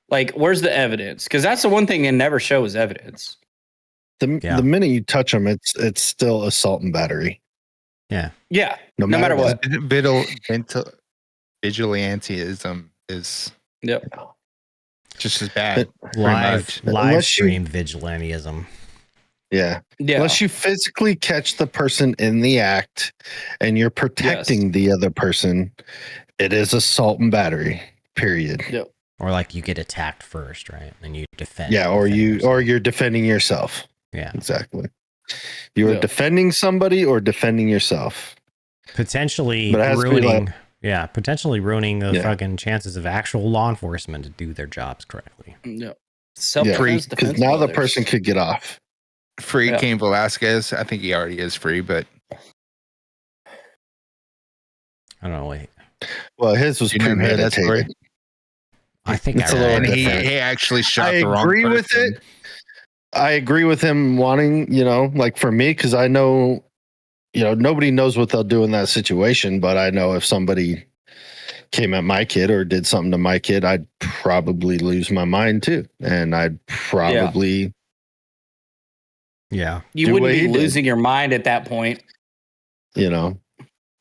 Like, where's the evidence? Because that's the one thing they never show is evidence. The minute you touch them, it's still assault and battery. Yeah. Yeah. No No matter what. Vigilantism is Yep. just as bad. Live Unless stream vigilantism. Yeah. Yeah. Unless you physically catch the person in the act and you're protecting the other person, it is assault and battery. Period. Yep. Or like you get attacked first, right? And you defend. Yeah, or yourself. you're defending yourself. Yeah. Exactly. You are defending somebody or defending yourself. Potentially But it has to be ruining. like- Yeah, potentially ruining the fucking chances of actual law enforcement to do their jobs correctly. Yep. Yeah, Self-defense, because defense now of the others. person could get off. Free Yeah. Cain Velasquez. I think he already is free, but I don't know. Wait. Well, his was You never heard that story? premeditated. I think It's I a little read And it. he, different. he actually shot I the wrong agree person. with it. I agree with him wanting, like for me, because I know, nobody knows what they'll do in that situation. But I know if somebody came at my kid or did something to my kid, I'd probably lose my mind too. And I'd probably Yeah. You do wouldn't what be he did. losing your mind at that point.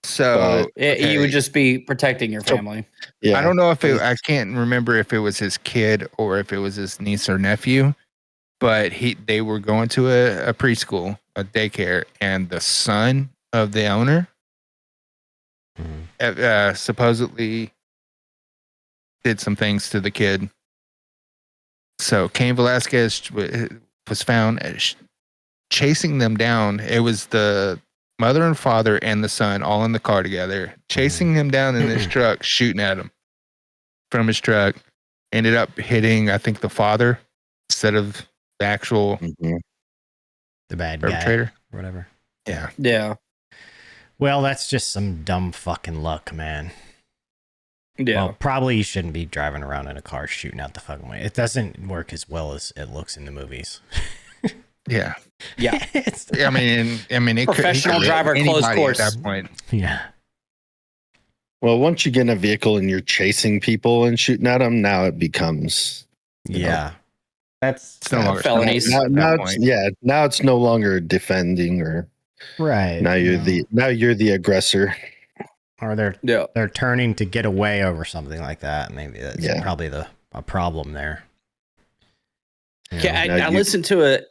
So You would okay. just be protecting your So- family. Yeah. I don't know if I can't remember if it was his kid or if it was his niece or nephew, but they were going to a preschool, a daycare, and the son of the owner supposedly did some things to the kid. So Cain Velasquez was found chasing them down. It was the mother and father and the son all in the car together, chasing him down in his truck, shooting at him from his truck. Ended up hitting, I think, the father instead of the actual Mhm. The bad guy. perpetrator. Or whatever. Yeah. Yeah. Well, that's just some dumb fucking luck, man. Yeah. Well, probably you shouldn't be driving around in a car shooting out the fucking way. It doesn't work as well as it looks in the movies. Yeah. Yeah. I mean, it Professional could driver, close anybody course. at that point. Yeah. Well, once you get in a vehicle and you're chasing people and shooting at them, now it becomes Yeah. That's It's no longer felonies. at now that it's, point. now it's no longer defending or right. now you're the aggressor. Or they're Yeah. turning to get away over something like that. Maybe that's probably a problem there. You know? I listened to it.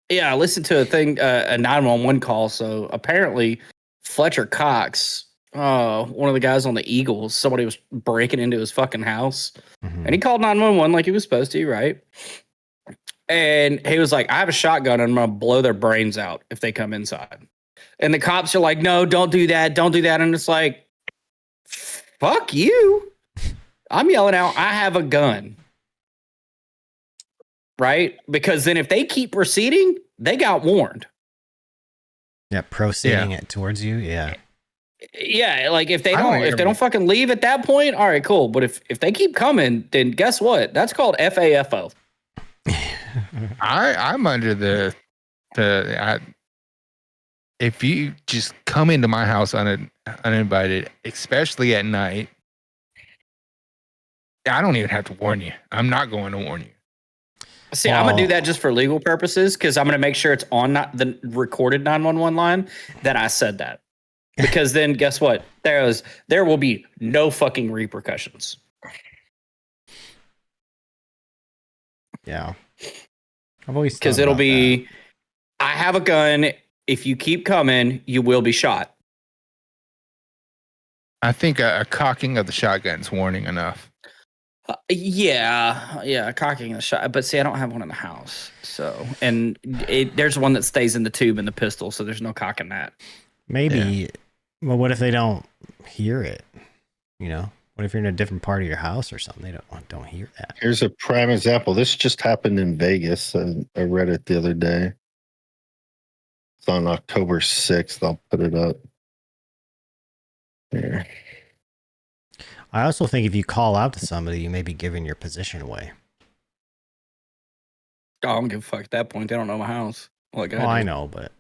Yeah, I listened to a thing, a 911 call. So apparently, Fletcher Cox, one of the guys on the Eagles, somebody was breaking into his fucking house, Mhm. and he called 911 like he was supposed to, right? And he was like, "I have a shotgun, and I'm gonna blow their brains out if they come inside." And the cops are like, "No, don't do that, don't do that." And it's like, "Fuck you!" I'm yelling out, "I have a gun." Right? Because then if they keep proceeding, they got warned. Yeah, proceeding it towards you. Yeah. Yeah, like if they I don't don't even- fucking leave at that point, all right, cool. But if they keep coming, then guess what? That's called FAFO. I'm under if you just come into my house uninvited, especially at night, I don't even have to warn you. I'm not going to warn you. See, I'm gonna do that just for legal purposes because I'm gonna make sure it's on the recorded 911 line that I said that. Because then guess what? There will be no fucking repercussions. Yeah. I've always Because thought it'll about be, I have a gun. If you keep coming, you will be shot. I think a cocking of the shotgun's warning enough. Yeah, cocking the shot. But see, I don't have one in the house. So, and there's one that stays in the tube in the pistol, so there's no cocking that. Maybe. Well, what if they don't hear it? You know, what if you're in a different part of your house or something? They don't hear that. Here's a prime example. This just happened in Vegas. I read it the other day. It's on October 6th. I'll put it up here. I also think if you call out to somebody, you may be giving your position away. Oh, I don't give a fuck at that point. They don't know my house. Like Well, I do. know, but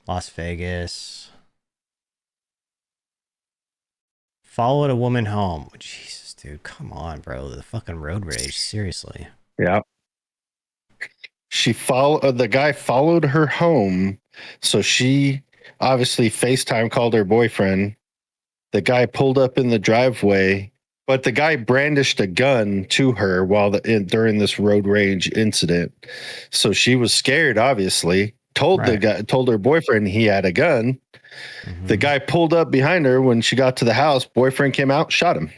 Las Vegas. Followed a woman home. Jesus, dude, come on, bro. The fucking road rage. Seriously. Yeah. The guy followed her home. So she obviously FaceTime called her boyfriend. The guy pulled up in the driveway, but the guy brandished a gun to her during this road rage incident. So she was scared, obviously. Told her boyfriend he had a gun. Mhm. The guy pulled up behind her when she got to the house. Boyfriend came out, shot him.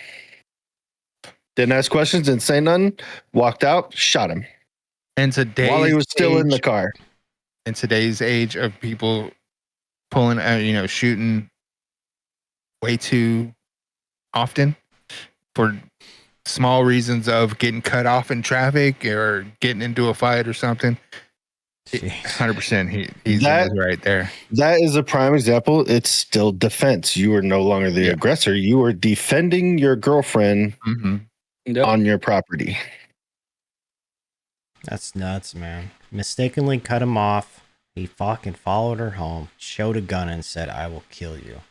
Didn't ask questions, didn't say nothing. Walked out, shot him. And today's While he was still in the car. In today's age of people pulling, shooting way too often for small reasons of getting cut off in traffic or getting into a fight or something. Jeez. 100%. He's That- in his right there. That is a prime example. It's still defense. You are no longer the Yeah. aggressor. You are defending your girlfriend Mm-hmm. Yep. on your property. That's nuts, man. Mistakenly cut him off. He fucking followed her home, showed a gun, and said, "I will kill you."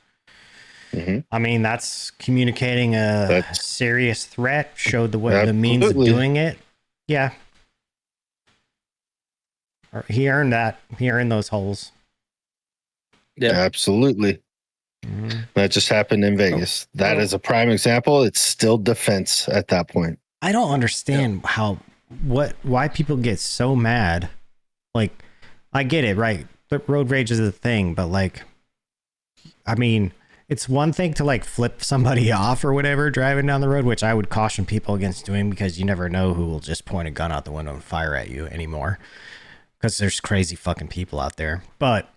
Mhm. I mean, that's communicating a That's- serious threat. Showed the way, the means of Absolutely. doing it. Yeah, he earned that. He earned those holes. Yep. Absolutely. Mhm. That just happened in Vegas. That is a prime example. It's still defense at that point. I don't understand why people get so mad. Like, I get it, right? But road rage is a thing, but like, I mean, it's one thing to like flip somebody off or whatever driving down the road, which I would caution people against doing because you never know who will just point a gun out the window and fire at you anymore. Because there's crazy fucking people out there. But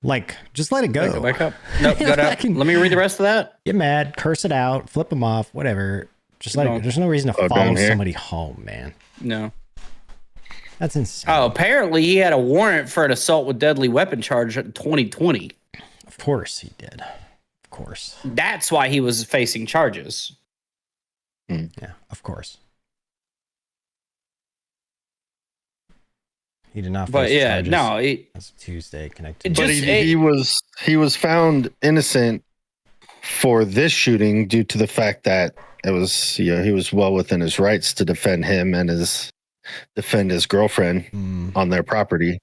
like, just let it go. Go back up. Nope, got out. Fucking- Let me read the rest of that. Get mad, curse it out, flip them off, whatever. Just let it, there's no reason to Oh, follow down here? somebody home, man. No. That's insane. Oh, apparently he had a warrant for an assault with deadly weapon charge in 2020. Of course he did. Of course. That's why he was facing charges. Yeah, of course. He did not. But face yeah, charges. no, it, That's Tuesday connected. It But just- he was found innocent for this shooting due to the fact that it was he was well within his rights to defend him and defend his girlfriend on their property,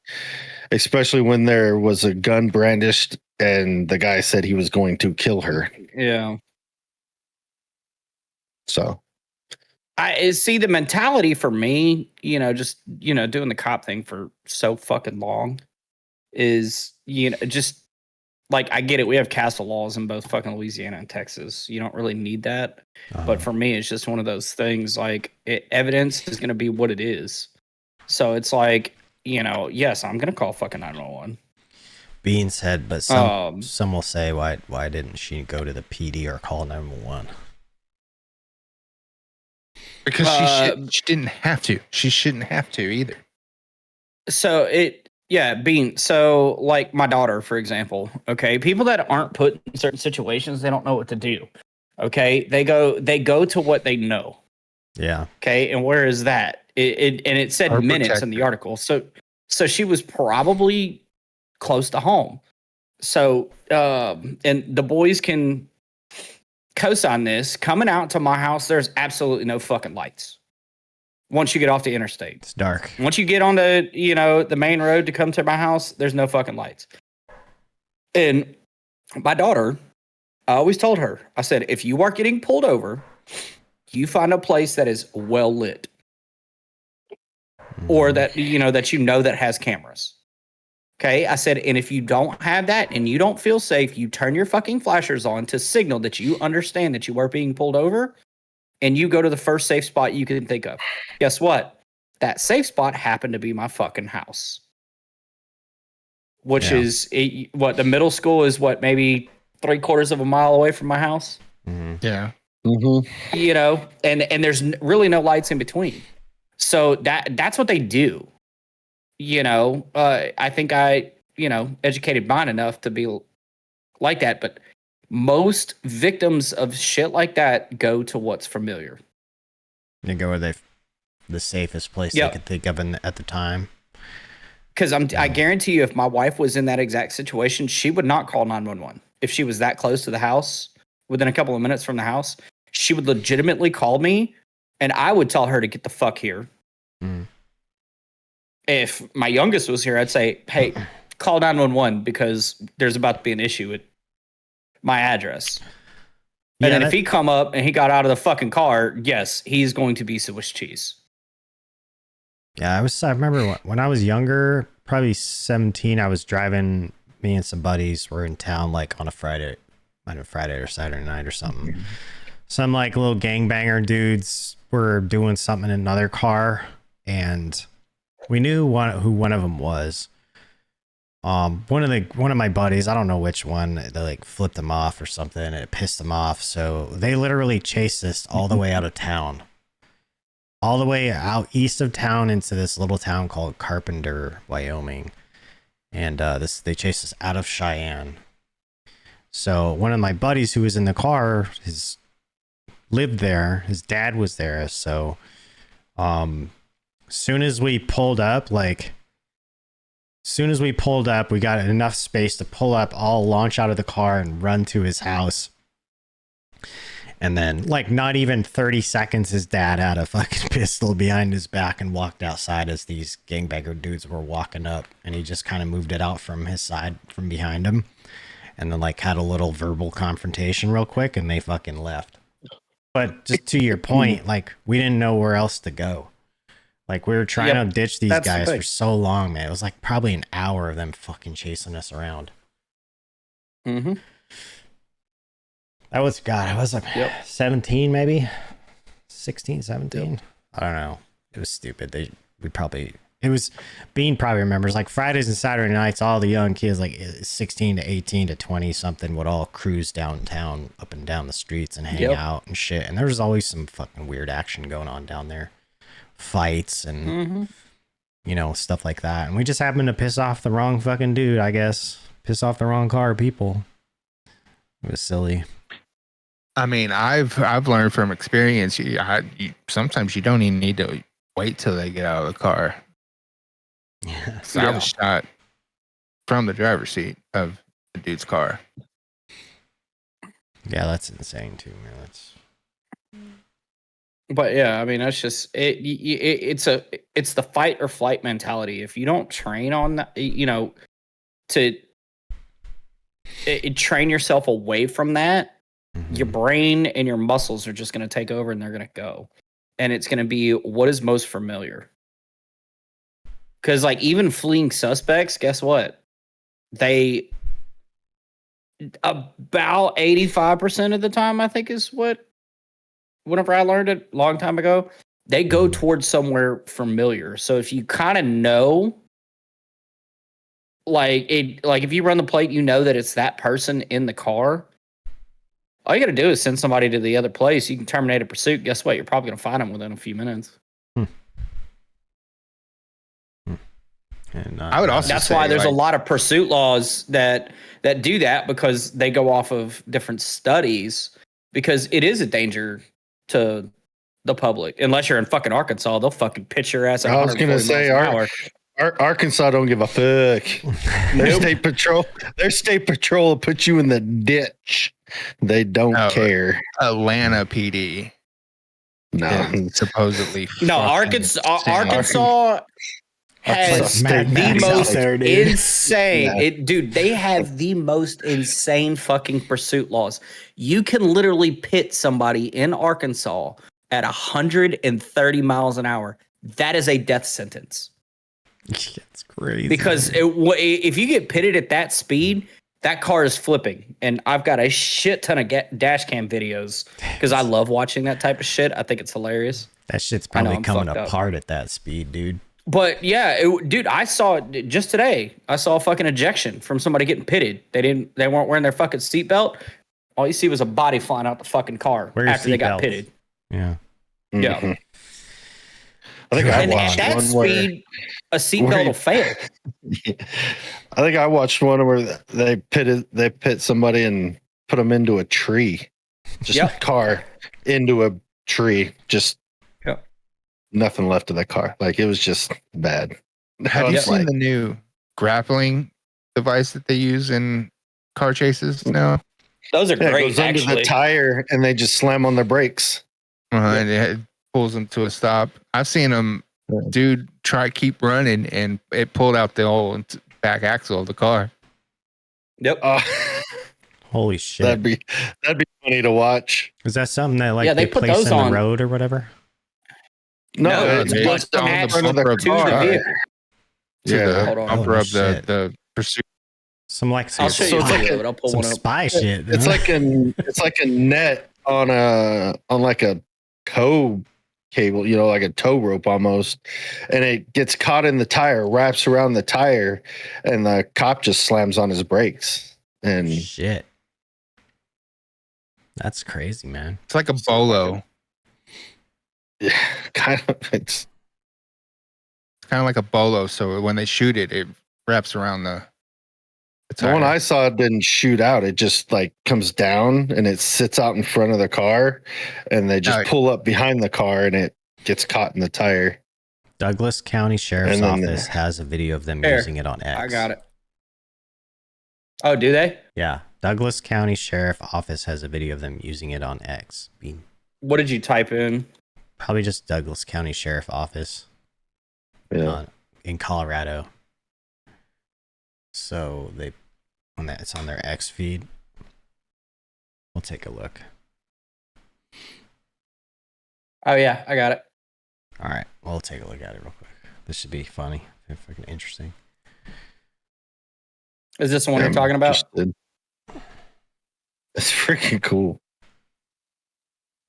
especially when there was a gun brandished and the guy said he was going to kill her. yeah. So I see the mentality for me, just doing the cop thing for so fucking long is just like I get it. We have castle laws in both fucking Louisiana and Texas. You don't really need that, but for me, it's just one of those things. Like evidence is going to be what it is. So it's like yes, I'm going to call fucking 911. Being said, but some will say, why didn't she go to the PD or call 911? Because she didn't have to. She shouldn't have to either. So so like my daughter, for example, okay, people that aren't put in certain situations, they don't know what to do. Okay. They go to what they know. Yeah. Okay. And where is that? It said Our minutes in the protector. article. So she was probably close to home. So, and the boys can co-sign this. Coming out to my house, there's absolutely no fucking lights. Once you get off the interstate, It's dark. once you get on the main road to come to my house, there's no fucking lights. And my daughter, I always told her, I said, if you are getting pulled over, you find a place that is well lit or that that has cameras. Okay. I said, and if you don't have that and you don't feel safe, you turn your fucking flashers on to signal that you understand that you are being pulled over and you go to the first safe spot you can think of. Guess what? That safe spot happened to be my fucking house. Which Yeah. is the middle school is maybe 3/4 of a mile away from my house. Yeah. And there's really no lights in between. So that's what they do. I think I educated mine enough to be like that, but most victims of shit like that go to what's familiar. They go where the safest place Yep. they could think of at the time. Because I guarantee you, if my wife was in that exact situation, she would not call 911. If she was that close to the house, within a couple of minutes from the house, she would legitimately call me, and I would tell her to get the fuck here. Mm. If my youngest was here, I'd say, hey, call 911 because there's about to be an issue at my address. And then if he come up and he got out of the fucking car, yes, he's going to be Swiss cheese. Yeah, I remember when I was younger, probably 17, I was driving, me and some buddies were in town like on a Friday or Saturday night or something. Some like little gangbanger dudes were doing something in another car and we knew who one of them was. One of my buddies, I don't know which one, they like flipped him off or something and it pissed them off. So they literally chased us all the way out of town. all the way out east of town into this little town called Carpenter, Wyoming. And they chased us out of Cheyenne. So one of my buddies who was in the car lived there. His dad was there. So soon as we pulled up, we got enough space to pull up, all launch out of the car and run to his house. And then, like, not even 30 seconds, his dad had a fucking pistol behind his back and walked outside as these gangbanger dudes were walking up. And he just kind of moved it out from his side, from behind him. And then, like, had a little verbal confrontation real quick, and they fucking left. But just to your point, like, we didn't know where else to go. Like, we were trying to ditch these guys for so long, man. It was like probably an hour of them fucking chasing us around. Mm-hmm. I was like 17, maybe 16, 17. Yep. I don't know. It was stupid. Bean probably remembers, like, Fridays and Saturday nights, all the young kids, like 16 to 18 to 20 something, would all cruise downtown, up and down the streets and hang out and shit. And there was always some fucking weird action going on down there. Fights and, you know, stuff like that. And we just happened to piss off the wrong fucking dude, I guess. Piss off the wrong car people. It was silly. I mean, I've learned from experience. Sometimes you don't even need to wait till they get out of the car. Yeah. So I was shot from the driver's seat of the dude's car. Yeah, that's insane too, man. But yeah, I mean, that's just it's the fight or flight mentality. If you don't train on that, you know, to train yourself away from that, your brain and your muscles are just going to take over and they're going to go. And it's going to be what is most familiar. Because, like, even fleeing suspects, guess what? They, about 85% of the time, I think is whenever I learned it a long time ago, they go towards somewhere familiar. So if you kind of know, like if you run the plate, you know that it's that person in the car. All you got to do is send somebody to the other place. You can terminate a pursuit. Guess what? You're probably going to find them within a few minutes. And I would also that's say, why there's a lot of pursuit laws that do that, because they go off of different studies, because it is a danger to the public. Unless you're in fucking Arkansas, they'll fucking pitch your ass. I was gonna say Arkansas don't give a fuck. Their state patrol will put you in the ditch. They don't care. Atlanta PD. No, supposedly. No, Arkansas has the most insane. Dude, they have the most insane fucking pursuit laws. You can literally pit somebody in Arkansas at 130 miles an hour. That is a death sentence. That's crazy. Because if you get pitted at that speed, that car is flipping. And I've got a shit ton of dash cam videos because I love watching that type of shit. I think it's hilarious. That shit's probably coming apart at that speed, dude. But yeah, dude, I saw it just today. I saw a fucking ejection from somebody getting pitted. They weren't wearing their fucking seatbelt. All you see was a body flying out the fucking car after they got pitted. Yeah. Yeah. Mm-hmm. I think I watched at that one speed, a seatbelt will fail. I think I watched one where they pit somebody and put them into a tree. Just a car into a tree. Just nothing left of the car. Like, it was just bad. Have you seen the new grappling device that they use in car chases now? Those are great. It goes under the tire and they just slam on their brakes. And it pulls them to a stop. I've seen them, dude, keep running, and it pulled out the whole back axle of the car. Yep. Holy shit. That'd be funny to watch. Is that something that they put place those in on the road or whatever? No, it's just on the front of the car. The bumper of the pursuit. Some I'll show you. I'll pull one up. Spy shit. It's like a net on like a tow cable, like a tow rope almost, and it gets caught in the tire, wraps around the tire, and the cop just slams on his brakes. And shit, that's crazy, man. It's like a bolo. Yeah, kind of. It's kind of like a bolo. So when they shoot it, it wraps around the the one tire. I saw didn't shoot out. It just like comes down and it sits out in front of the car, and they just Oh. pull up behind the car and it gets caught in the tire. Douglas County Sheriff's And then Office has a video of them Here, using it on X. I got it. Oh, do they? Yeah, Douglas County Sheriff Office has a video of them using it on X. What did you type in? Probably just Douglas County Sheriff Office Yeah. in Colorado. So it's on their X feed. We'll take a look. Oh yeah, I got it. All right, we'll take a look at it real quick. This should be funny, fucking interesting. Is this the one I'm you're talking about? interested. It's freaking cool.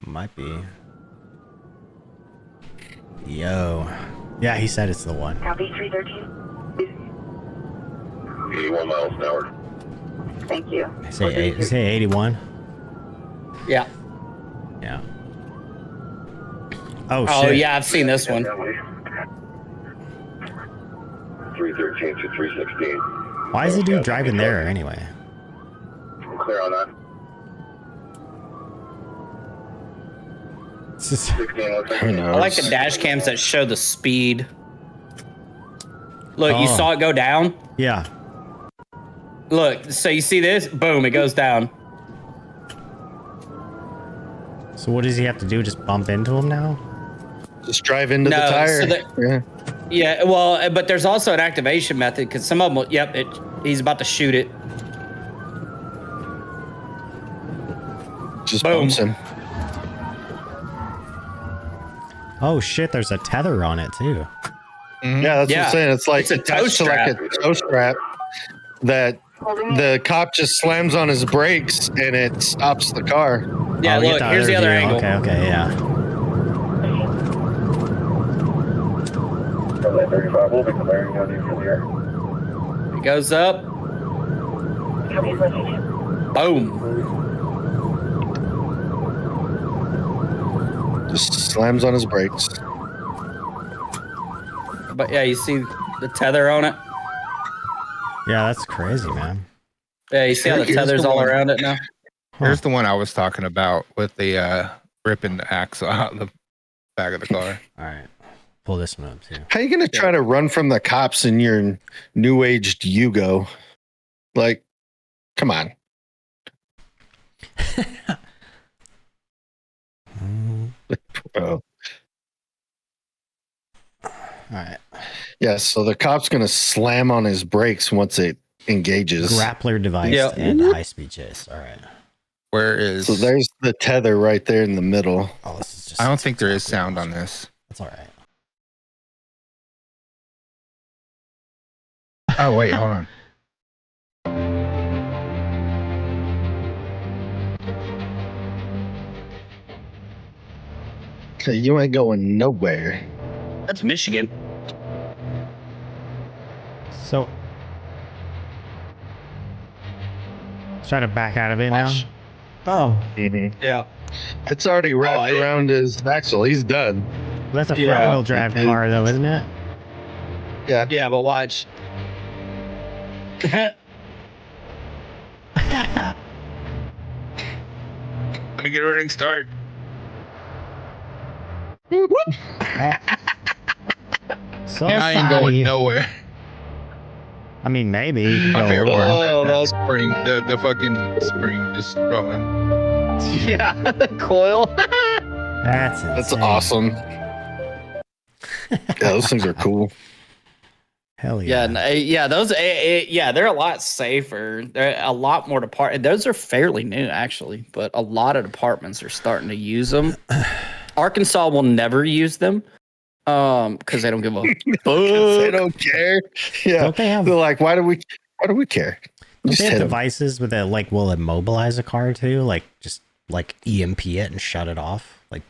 Might be. Yo, yeah, he said it's the one. Copy 313. 81 miles an hour. Thank you. Say 81. Yeah. Yeah. Oh Oh shit. yeah, I've seen this one. 313 to 316. Why is the dude driving there anyway? Clear on that. It's just, 16 looks like Who knows? I like the dash cams that show the speed. Look, you Oh. saw it go down? yeah. Look, so you see this? Boom, it goes down. So what does he have to do? Just bump into him now? Just drive into No, the tire. so yeah. Yeah, well, but there's also an activation method because some of them, he's about to shoot it. Just Boom. bumps him. Oh shit, there's a tether on it too. Mhm. Yeah, that's what Yeah. I'm saying. It's like It's a attached tow to like strap. a tow strap that the cop just slams on his brakes and it stops the car. Yeah, Oh, we look, get here's the other view. angle. Okay, yeah. 35. We'll be clearing on you from here. It goes up. Copy 422. Boom. Just slams on his brakes. But yeah, you see the tether on it? Yeah, that's crazy, man. Yeah, you see how the Here's tether's the all one. around it now? Here's the one I was talking about with the ripping the axle out of the back of the car. All right. Pull this one up too. How you gonna try to run from the cops in your new aged Yugo? Like, come on. Bro. All right. Yeah, so the cop's gonna slam on his brakes once it engages. Grappler device Yep. and high speed chase. All right. Where is? So there's the tether right there in the middle. Oh, this is just. I don't think there is sound on this. That's all right. Oh wait, hold on. You ain't going nowhere. That's Michigan. So. Try to back out of it now. Oh, Yeah. It's already wrapped around his axle. He's done. that's a Yeah. front wheel drive car, though, isn't it? Yeah. Yeah, but watch. Let me get a running start. So I ain't going sorry. nowhere. I mean, maybe. You can My go favorite over. part. Oh, that's Spring, the fucking spring just rolling. yeah, the coil. That's insane. That's awesome. Yeah, those things are cool. Hell Yeah, yeah. yeah, those, yeah, they're a lot safer. They're a lot more those are fairly new, actually, but a lot of departments are starting to use them. Arkansas will never use them, because they don't give a They fuck. don't care. Yeah. Don't they have They're like, why do we care? don't Just they have hit 'em. devices with that like will immobilize a car too? Like just like EMP it and shut it off? Like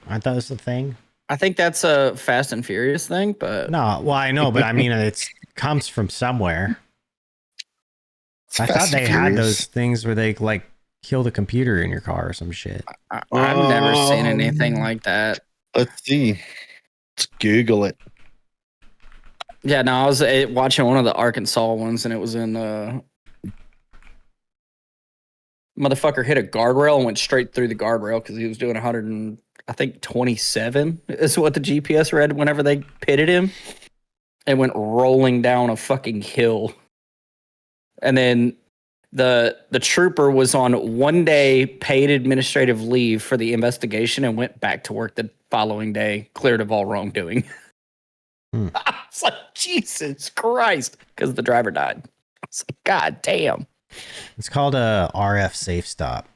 aren't those the thing? I think that's a Fast and Furious thing, but No, well I know, but I mean it comes from somewhere. It's I thought Fast they and had Furious. those things where they like kill the computer in your car or some shit. I've never seen anything like that. Let's see. Let's Google it. Yeah, no, I was watching one of the Arkansas ones, and it was in motherfucker hit a guardrail and went straight through the guardrail because he was doing 100 and I think 27 is what the GPS read whenever they pitted him, and went rolling down a fucking hill. And then the trooper was on 1 day paid administrative leave for the investigation and went back to work the following day, cleared of all wrongdoing. I was like, Jesus Christ, because the driver died. I was like, God damn. It's called a RF safe stop.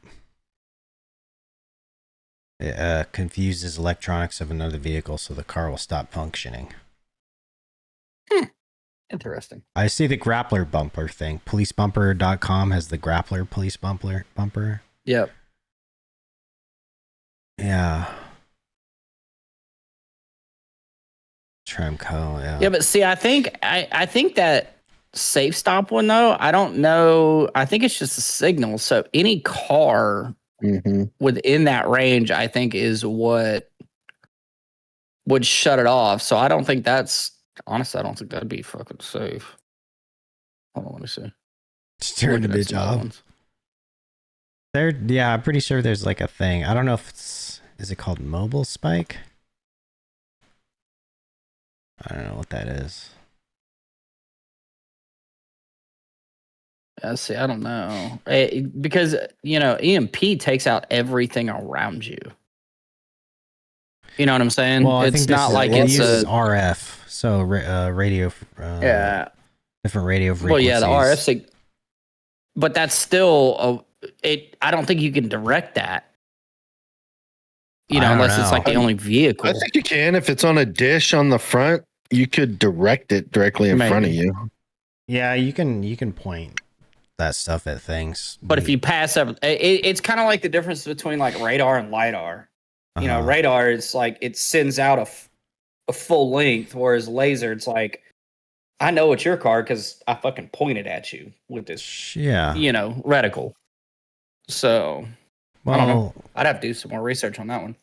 It confuses electronics of another vehicle, so the car will stop functioning. Interesting. I see the grappler bumper thing. Policebumper.com has the grappler police bumper. Yep. Yeah. Tramco, yeah. Yeah, but see, I think that safe stop one though, I don't know. I think it's just a signal. So any car within that range, I think, is what would shut it off. So I don't think that's honestly, I don't think that'd be fucking safe. Hold on, let me see. Just turn the Looking at bitch some other off. ones. Yeah, I'm pretty sure there's like a thing. I don't know if is it called mobile spike? I don't know what that is. See, I don't know. Because, EMP takes out everything around you. You know what I'm saying? Well, I it's think not like it it's uses a RF, so radio. yeah. Different radio frequencies. Well, yeah, the RF, but that's still I don't think you can direct that. Unless it's like the only vehicle. I think you can. If it's on a dish on the front, you could direct it directly in front of you. Yeah, you can point that stuff at things. But if you pass up, it's kind of like the difference between like radar and LiDAR. Radar is like it sends out a full length, whereas laser, it's like, I know it's your car because I fucking pointed at you with this, reticle. So, I don't know. I'd have to do some more research on that one.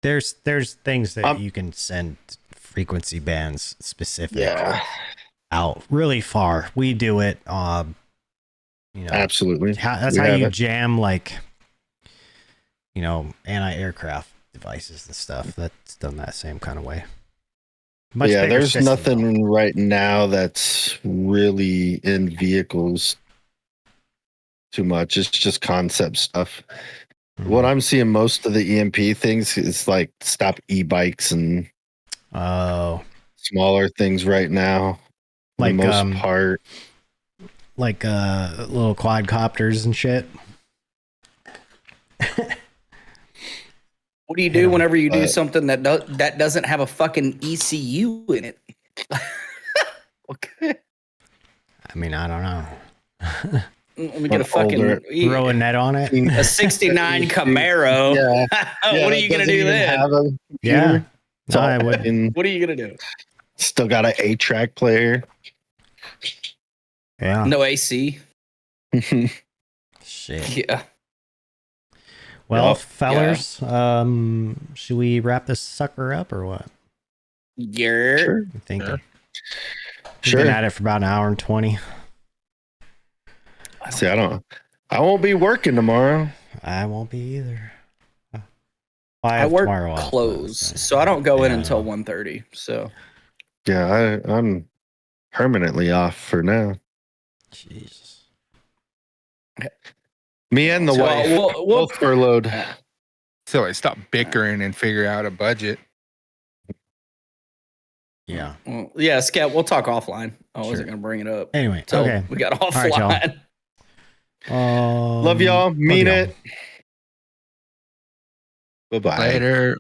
There's things that you can send frequency bands specific out really far. We do it. Absolutely. That's how you jam anti-aircraft devices and stuff. That's done that same kind of way. There's nothing right now that's really in vehicles too much. It's just concept stuff. Mm-hmm. What I'm seeing most of the EMP things is like stop e-bikes and smaller things right now. For the most part. Like little quadcopters and shit. What do you do whenever you do something that doesn't have a fucking ECU in it? Okay. I mean, I don't know. Let me get a fucking throw a net on it. A 69 Camaro. What are you gonna do then? Yeah. What are you gonna do? Still got an 8-track player. Yeah. No AC. Shit. Yeah. Well, fellers, should we wrap this sucker up or what? Yeah. Sure. I think Sure. We've been at it for about an hour and 20. See, I won't be working tomorrow. I won't be either. I work close, so I don't go in until 1:30. So yeah, I'm permanently off for now. Jesus. Me and the wife both furloughed. So I stopped bickering and figure out a budget. Yeah. Well, yeah, Scat, we'll talk offline. I wasn't going to bring it up. Anyway, okay. We got offline. Love y'all. Mean it. Bye-bye. Later.